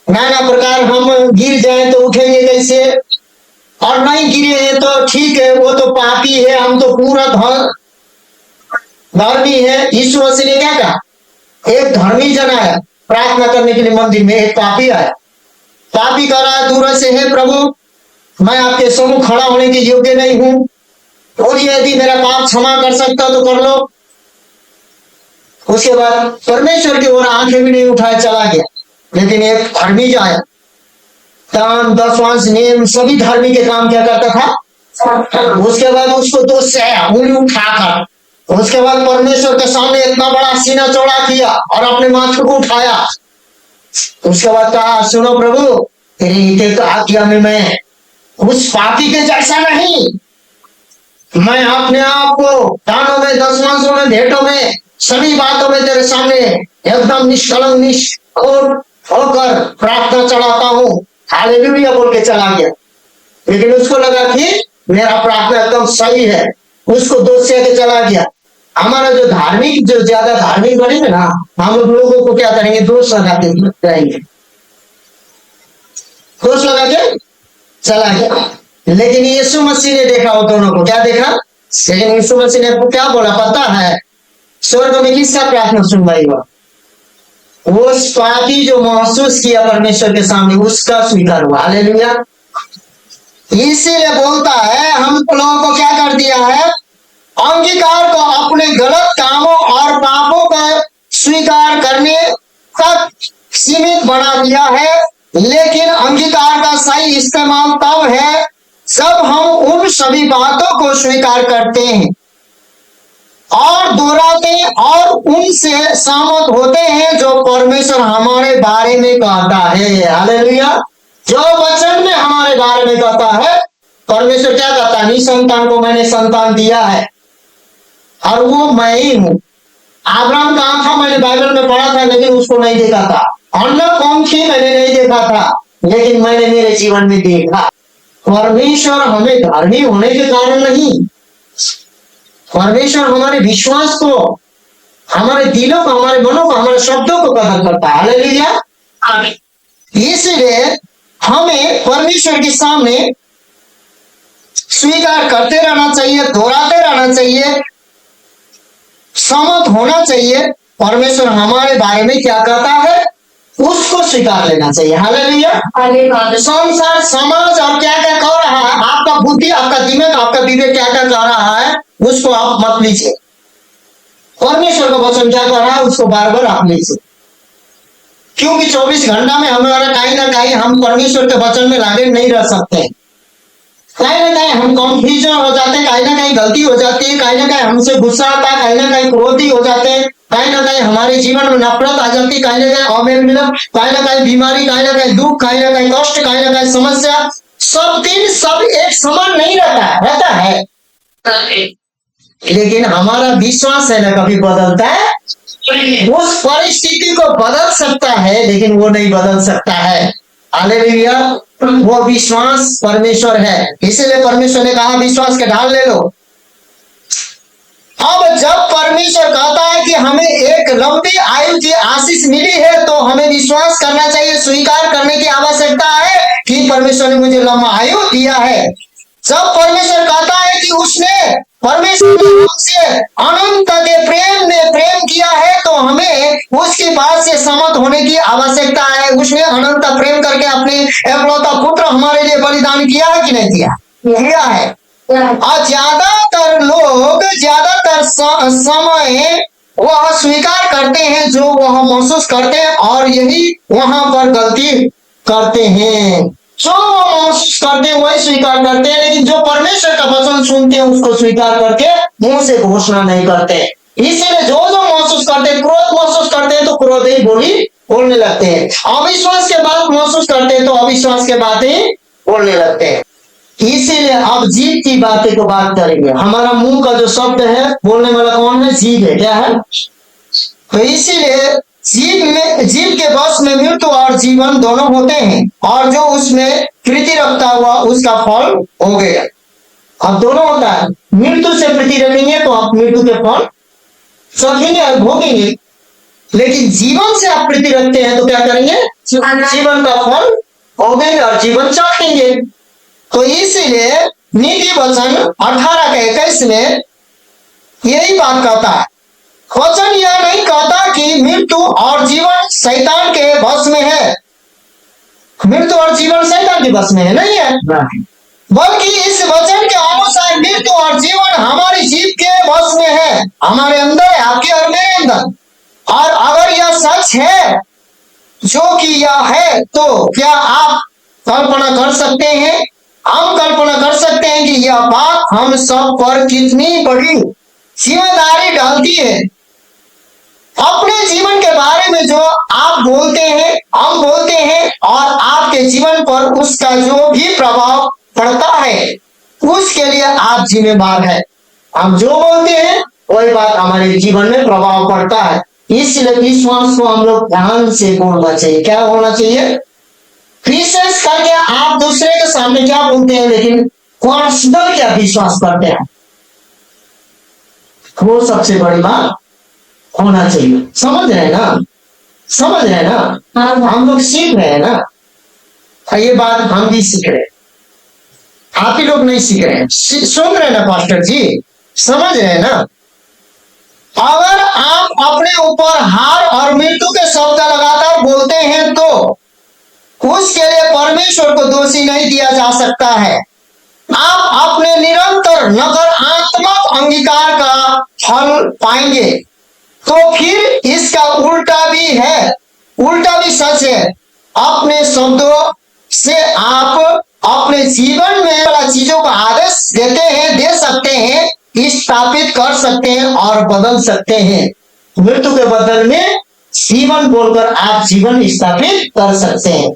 नाना प्रकार, हम गिर जाए तो उठेंगे कैसे, और नहीं गिरे हैं तो ठीक है, वो तो पापी है, हम तो पूरा धर्मी है। यीशु मसीह ने क्या कहा? एक धर्मी जन आया प्रार्थना करने के लिए मंदिर में, एक पापी आया। पापी कह रहा है दूर से, हे प्रभु मैं आपके सम्मुख खड़ा होने के योग्य नहीं हूं, और यदि मेरा पाप क्षमा कर सकता तो कर लो। उसके बाद परमेश्वर की ओर आंखें भी नहीं उठाए, चला गया। लेकिन एक धर्मी जो आया, दान, दशवांश, नियम, सभी धर्मी के काम क्या करता था। उसके बाद उसको दोष से उंगली उठाकर, उसके बाद परमेश्वर के सामने इतना बड़ा सीना चौड़ा किया और अपने माथे को उठाया। उसके बाद कहा, सुनो प्रभु, तेरी आज्ञा में मैं उस पापी के जैसा नहीं, मैं अपने आप को दानों में, दशवांशों में, भेंटों में, सभी बातों में तेरे सामने एकदम निष्कलंक निष्ठुर होकर प्रार्थना चढ़ाता हूँ। हालेलुया बोल के चला गया। लेकिन उसको लगा कि मेरा प्रार्थना एकदम सही है, उसको दोष से चला गया। हमारा जो धार्मिक, जो ज्यादा धार्मिक बनेंगे ना, हम लोगों को क्या करेंगे? दोष लगा के जाएंगे, दोष लगा के चला गया। लेकिन यीशु मसीह ने देखा वो दोनों को, क्या देखा? लेकिन यीशु मसीह ने आपको क्या बोला पता है? स्वर्ग में किसका प्रार्थना सुनवाई हुआ? उस पापी जो महसूस किया परमेश्वर के सामने, उसका स्वीकार हुआ। हालेलुया। इसीलिए बोलता है हम लोगों को क्या कर दिया है? अंगीकार को अपने गलत कामों और पापों का स्वीकार करने तक सीमित बना दिया है। लेकिन अंगीकार का सही इस्तेमाल तब है जब हम उन सभी बातों को स्वीकार करते हैं और दोहराते हैं और उनसे सहमत होते हैं जो परमेश्वर हमारे बारे में कहता है। हालेलुया। जो वचन में हमारे बारे में कहता है, परमेश्वर क्या कहता है? निसंतान को मैंने संतान दिया है और वो मैं ही हूं। अब्राहम कहाँ था? मैंने बाइबल में पढ़ा था, लेकिन उसको नहीं देखा था। अन्य कौन थी? मैंने नहीं देखा था, लेकिन मैंने मेरे जीवन में देखा। परमेश्वर हमें धर्मी होने के कारण नहीं, परमेश्वर हमारे विश्वास को, हमारे दिलों को, हमारे मनों को, हमारे शब्दों को कदर करता है। हालेलुया। इसलिए हमें परमेश्वर के सामने स्वीकार करते रहना चाहिए, दोहराते रहना चाहिए, सहमत होना चाहिए। परमेश्वर हमारे बारे में क्या कहता है उसको स्वीकार लेना चाहिए। हालेलुया। संसार, समाज और क्या क्या कह रहा है, आपका बुद्धि, आपका दिमाग, आपका विवेक क्या क्या कह रहा है, उसको आप मत लीजिए। परमेश्वर का वचन क्या कह रहा है उसको बार बार आप लीजिए, क्योंकि 24 घंटा में हमारा कहीं ना कहीं हम परमेश्वर के वचन में लागे नहीं रह सकते। कहीं ना कहीं हम कॉन्फ्यूजन हो जाते हैं, कहीं ना कहीं गलती हो जाती है, कहीं ना कहीं हमसे गुस्सा आता है, कहीं ना कहीं क्रोधी हो जाते हैं, कहीं ना कहीं हमारे जीवन में नफरत आ जाती है, कहीं ना कहीं अवैध मिलन, कहीं ना कहीं बीमारी, कहीं ना कहीं दुख, कहीं ना कहीं कष्ट, कहीं ना कहीं समस्या। सब दिन सब एक समान नहीं रहता है। लेकिन हमारा विश्वास है ना कभी बदलता है। उस परिस्थिति को बदल सकता है लेकिन वो नहीं बदल सकता है। हालेलुया। वो विश्वास परमेश्वर है, इसीलिए परमेश्वर ने कहा विश्वास के ढाल ले लो। अब जब परमेश्वर कहता है कि हमें एक लंबी आयु की आशीष मिली है तो हमें विश्वास करना चाहिए, स्वीकार करने की आवश्यकता है कि परमेश्वर ने मुझे लंबा आयु दिया है। जब परमेश्वर कहता है कि उसने परमेश्वर ने हमसे अनंत के प्रेम में प्रेम किया है तो हमें उसकी बात से सहमत होने की आवश्यकता है। उसने अनंत प्रेम करके अपने एकलौता पुत्र हमारे लिए बलिदान किया है कि नहीं किया? किया है। और ज्यादातर लोग ज्यादातर समय वह स्वीकार करते हैं जो वह महसूस करते हैं और यही वहां पर गलती करते हैं। जो वो महसूस करते हैं वही स्वीकार करते हैं, लेकिन जो परमेश्वर का वचन सुनते हैं उसको स्वीकार करके मुंह से घोषणा नहीं करते। इसीलिए जो जो महसूस करते हैं, क्रोध महसूस करते हैं तो क्रोध ही बोलने लगते हैं, अविश्वास के बाद महसूस करते हैं तो अविश्वास के बात ही बोलने लगते हैं। इसीलिए अब जीव की बातें को बात करेंगे। हमारा मुंह का जो शब्द है, बोलने वाला कौन है? जीव है। क्या है? तो इसीलिए जीव के वश में मृत्यु और जीवन दोनों होते हैं, और जो उसमें प्रीति रखता हुआ उसका फल हो गया। अब दोनों होता है, मृत्यु से प्रीति रखेंगे तो आप मृत्यु के फल चखेंगे और भोगेंगे, लेकिन जीवन से आप प्रीति रखते हैं तो क्या करेंगे? जीवन का फल भोगेंगे और जीवन चखेंगे। तो इसीलिए नीति वचन 18:21 में यही बात कहता है। वचन यह नहीं कहता कि मृत्यु और जीवन शैतान के वश में है। मृत्यु और जीवन शैतान के वश में है नहीं है, बल्कि इस वचन के अनुसार मृत्यु और जीवन हमारी जीव के वश में है, हमारे अंदर है, आपके और मेरे अंदर। और अगर यह सच है जो कि यह है तो क्या आप कल्पना कर सकते हैं? हम कल्पना कर सकते हैं कि यह बात हम सब पर कितनी बड़ी जिम्मेदारी डालती है। अपने जीवन के बारे में जो आप बोलते हैं, हम बोलते हैं, और आपके जीवन पर उसका जो भी प्रभाव पड़ता है उसके लिए आप जिम्मेदार है। हम जो बोलते हैं वही बात हमारे जीवन में प्रभाव पड़ता है। इसलिए विश्वास को हम लोग ध्यान से बोलना चाहिए। क्या होना चाहिए? विशेष करके आप दूसरे के सामने क्या बोलते हैं, लेकिन पर्सनल क्या विश्वास करते हैं, वो सबसे बड़ी बात होना चाहिए। समझ रहे हैं ना? समझ रहे हैं ना? हम लोग सीख रहे हैं ना? ये बात हम भी सीख रहे हैं, आप ही लोग नहीं सीख रहे हैं। सुन रहे हैं ना पास्टर जी? समझ रहे हैं ना? अगर आप अपने ऊपर हार और मृत्यु के शब्द लगातार बोलते हैं तो उसके लिए परमेश्वर को दोषी नहीं दिया जा सकता है। आप अपने निरंतर नकारात्मक अंगीकार का फल पाएंगे। तो फिर इसका उल्टा भी है, उल्टा भी सच है। अपने शब्दों से आप अपने जीवन में वाला चीजों का आदेश देते हैं, दे सकते हैं, स्थापित कर सकते हैं और बदल सकते हैं। मृत्यु के बदल में जीवन बोलकर आप जीवन स्थापित कर सकते हैं।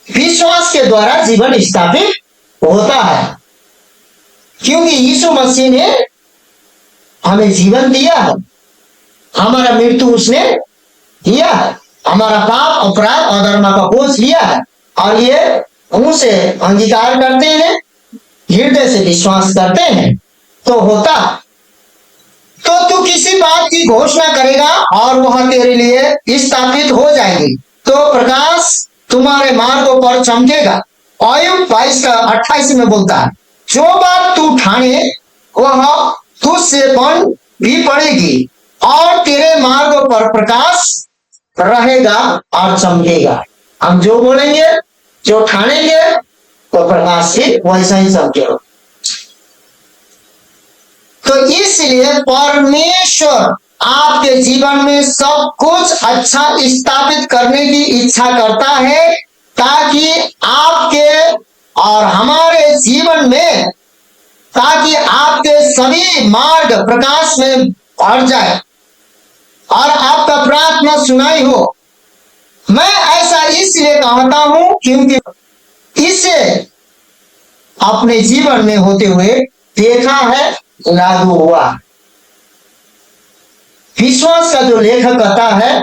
विश्वास के द्वारा जीवन स्थापित होता है, क्योंकि यीशु मसीह ने हमें जीवन दिया है, हमारा मृत्यु उसने दिया है, हमारा पाप अपराध अधर्म का बोझ लिया है, और ये मुंह से अंगीकार करते हैं, हृदय से विश्वास करते हैं तो होता। तो तू किसी बात की घोषणा करेगा और वह तेरे लिए स्थापित हो जाएगी, तो प्रकाश तुम्हारे मार्गों पर चमकेगा। आयुब 22:28 में बोलता है, जो बात तू ठाने वह तुझसे बन भी पड़ेगी और तेरे मार्गों पर प्रकाश रहेगा और चमकेगा। हम जो बोलेंगे, जो ठानेंगे, तो प्रकाश भी वैसा ही चमकेगा। तो इसलिए परमेश्वर आपके जीवन में सब कुछ अच्छा स्थापित करने की इच्छा करता है, ताकि आपके और हमारे जीवन में, ताकि आपके सभी मार्ग प्रकाश में भर जाए और आपका प्रार्थना सुनाई हो। मैं ऐसा इसलिए कहता हूं क्योंकि इसे अपने जीवन में होते हुए देखा है, लागू हुआ। विश्वास का जो लेखक कहता है,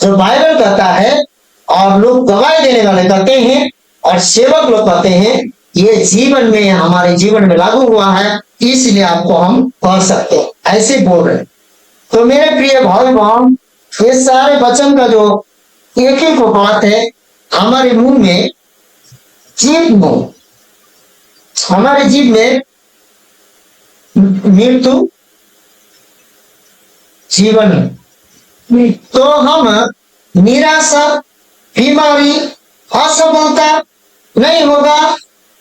जो बाइबल कहता है, और लोग गवाही देने वाले कहते हैं और सेवक लोग कहते हैं, ये जीवन में, हमारे जीवन में लागू हुआ है, इसलिए आपको हम कह सकते हैं, ऐसे बोल रहे। तो मेरे प्रिय भाई बहन, ये सारे वचन का जो एक एक बात है, हमारे मुंह में, जीव में, हमारे जीव में मृत्यु, जीवन। तो हम निराशा, बीमारी, असफलता नहीं होगा,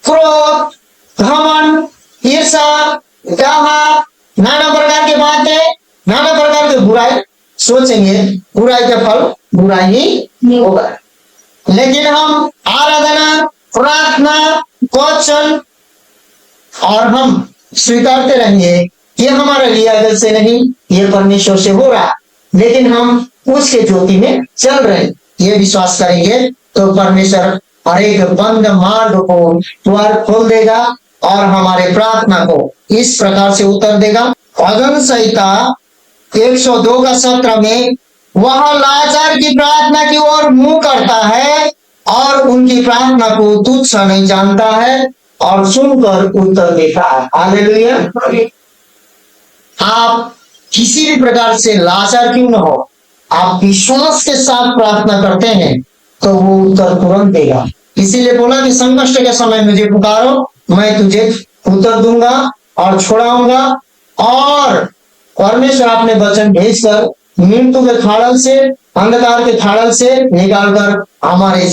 क्रोध, घमंड, ईर्षा, दाह, नाना प्रकार की बातें, नाना प्रकार की बुराई सोचेंगे, बुराई का फल बुराई ही होगा। लेकिन हम आराधना, प्रार्थना, वचन और हम स्वीकारते रहेंगे, ये हमारे लिए अगल से नहीं, ये परमेश्वर से हो रहा, लेकिन हम उसके ज्योति में चल रहे हैं, ये विश्वास करेंगे तो परमेश्वर हर एक बंद मार्ग को द्वार खोल देगा और हमारे प्रार्थना को इस प्रकार से उत्तर देगा। भजन संहिता 102 का 17 में, वह लाचार की प्रार्थना की ओर मुंह करता है और उनकी प्रार्थना को तुच्छ नहीं जानता है और सुनकर उत्तर देता है। हालेलुया। आप किसी भी प्रकार से लाचार क्यों न हो, आप विश्वास के साथ प्रार्थना करते हैं तो वो उत्तर तुरंत देगा। इसीलिए बोला कि संकट के समय मुझे पुकारो, मैं तुझे उत्तर दूंगा और छुड़ाऊंगा। और परमेश्वर अपने वचन भेजकर मृत्यु के खाड़ल से, अंधकार के खाड़ल से निकालकर हमारे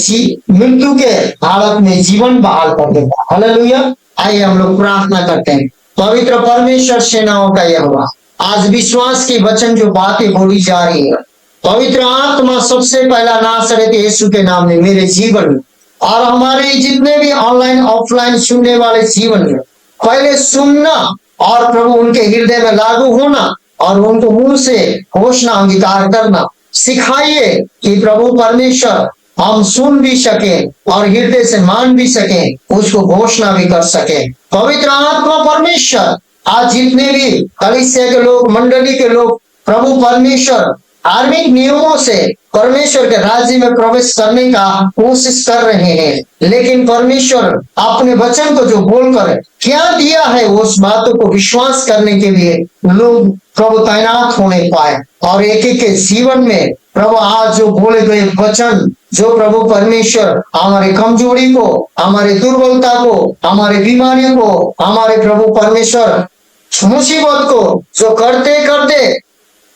मृत्यु के हालत में जीवन बहाल कर देगा। हालेलुया। आइए हम लोग प्रार्थना करते हैं। पवित्र परमेश्वर सेनाओं का यहोवा, आज विश्वास के वचन जो बातें बोली जा रही है, पवित्र आत्मा सबसे पहला नासरत यीशु के नाम में मेरे जीवन में और हमारे जितने भी ऑनलाइन ऑफलाइन सुनने वाले जीवन में पहले सुनना और प्रभु उनके हृदय में लागू होना और उनको मुंह से घोषणा अंगीकार करना सिखाइए कि प्रभु परमेश्वर हम सुन भी सके और हृदय से मान भी सके, उसको घोषणा भी कर सके। पवित्र आत्मा परमेश्वर, आज जितने भी कलीसिया के लोग, मंडली के लोग, प्रभु परमेश्वर धार्मिक नियमों से परमेश्वर के राज्य में प्रवेश करने का कोशिश कर रहे हैं, लेकिन परमेश्वर अपने वचन को जो बोलकर क्या दिया है, उस बातों को विश्वास करने के लिए लोग प्रभु तैनात होने पाए और एक एक के जीवन में प्रभु आज जो बोले गए वचन, जो प्रभु परमेश्वर हमारे कमजोरी को, हमारे दुर्बलता को, हमारे बीमारियों को, हमारे प्रभु परमेश्वर मुसीबत को जो करते करते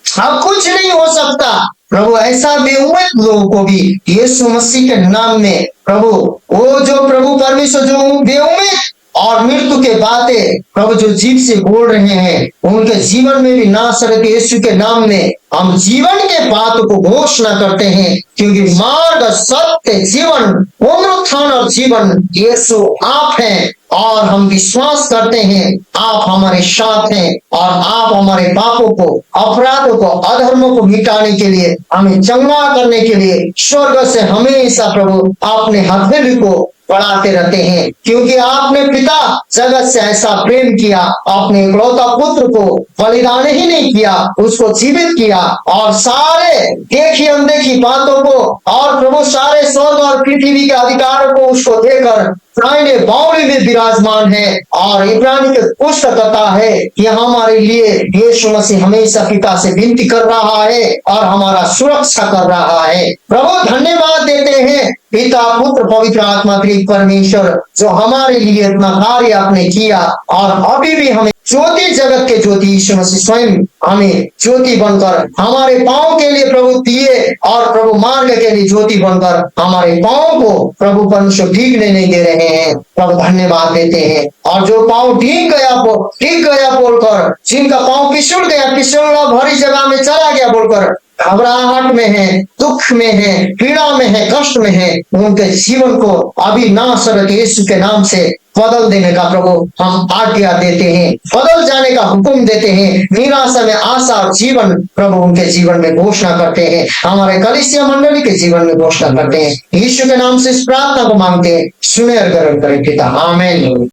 अब कुछ नहीं हो सकता, प्रभु ऐसा बेउम्मीद लोगों को भी यीशु मसीह के नाम में प्रभु, वो जो प्रभु परमेश्वर जो बेउम्मीद और मृत्यु के बातें प्रभु जो जीव से बोल रहे हैं, उनके जीवन में भी नासरत यीशु के नाम में हम जीवन के बातों को घोषणा करते हैं, क्योंकि मार्ग, सत्य, जीवन, पुनरुत्थान और जीवन यीशु आप हैं और हम विश्वास करते हैं आप हमारे साथ हैं और आप हमारे पापों को, अपराधों को, अधर्मों को मिटाने के लिए, हमें चंगा करने के लिए स्वर्ग से हमेशा प्रभु अपने हथेली को बढ़ाते रहते हैं, क्योंकि आपने पिता जगत से ऐसा प्रेम किया, अपने इकलौता पुत्र को बलिदान ही नहीं किया, उसको जीवित किया और सारे देखी अनदेखी बातों को और प्रभु सारे स्वर्ग और पृथ्वी के अधिकारों को उसको देकर दाहिने बावड़ी में विराजमान है। और इब्रानी के पुस्तक कहता है कि हमारे लिए यीशु मसीह हमेशा पिता से विनती कर रहा है और हमारा सुरक्षा कर रहा है। प्रभु धन्यवाद देते हैं पिता, पुत्र, पवित्र आत्मा त्रिएक परमेश्वर, जो हमारे लिए इतना कार्य आपने किया और अभी भी हमें ज्योति, जगत के ज्योति यीशु मसीह स्वयं हमें ज्योति बनकर हमारे पांव के लिए प्रभु दिए और प्रभु मार्ग के लिए ज्योति बनकर हमारे पांव को प्रभु परमेश्वर भीगने नहीं दे रहे हैं। प्रभु धन्यवाद देते हैं। और जो पांव ठीक गया बोलकर, जिनका पांव पिछड़ गया, पिछड़ा भरी जगह में चला गया बोलकर घबराहट में है, दुख में है, पीड़ा में है, कष्ट में है, उनके जीवन को अभी नासरत यीशु के नाम से बदल देने का प्रभु हम आज्ञा देते हैं, बदल जाने का हुक्म देते हैं। निराशा में आशा और जीवन प्रभु उनके जीवन में घोषणा करते हैं, हमारे कलीसिया मंडली के जीवन में घोषणा करते हैं। यीशु के नाम से इस प्रार्थना को मांगते हैं, सुने और ग्रहण करें पिता, आमीन।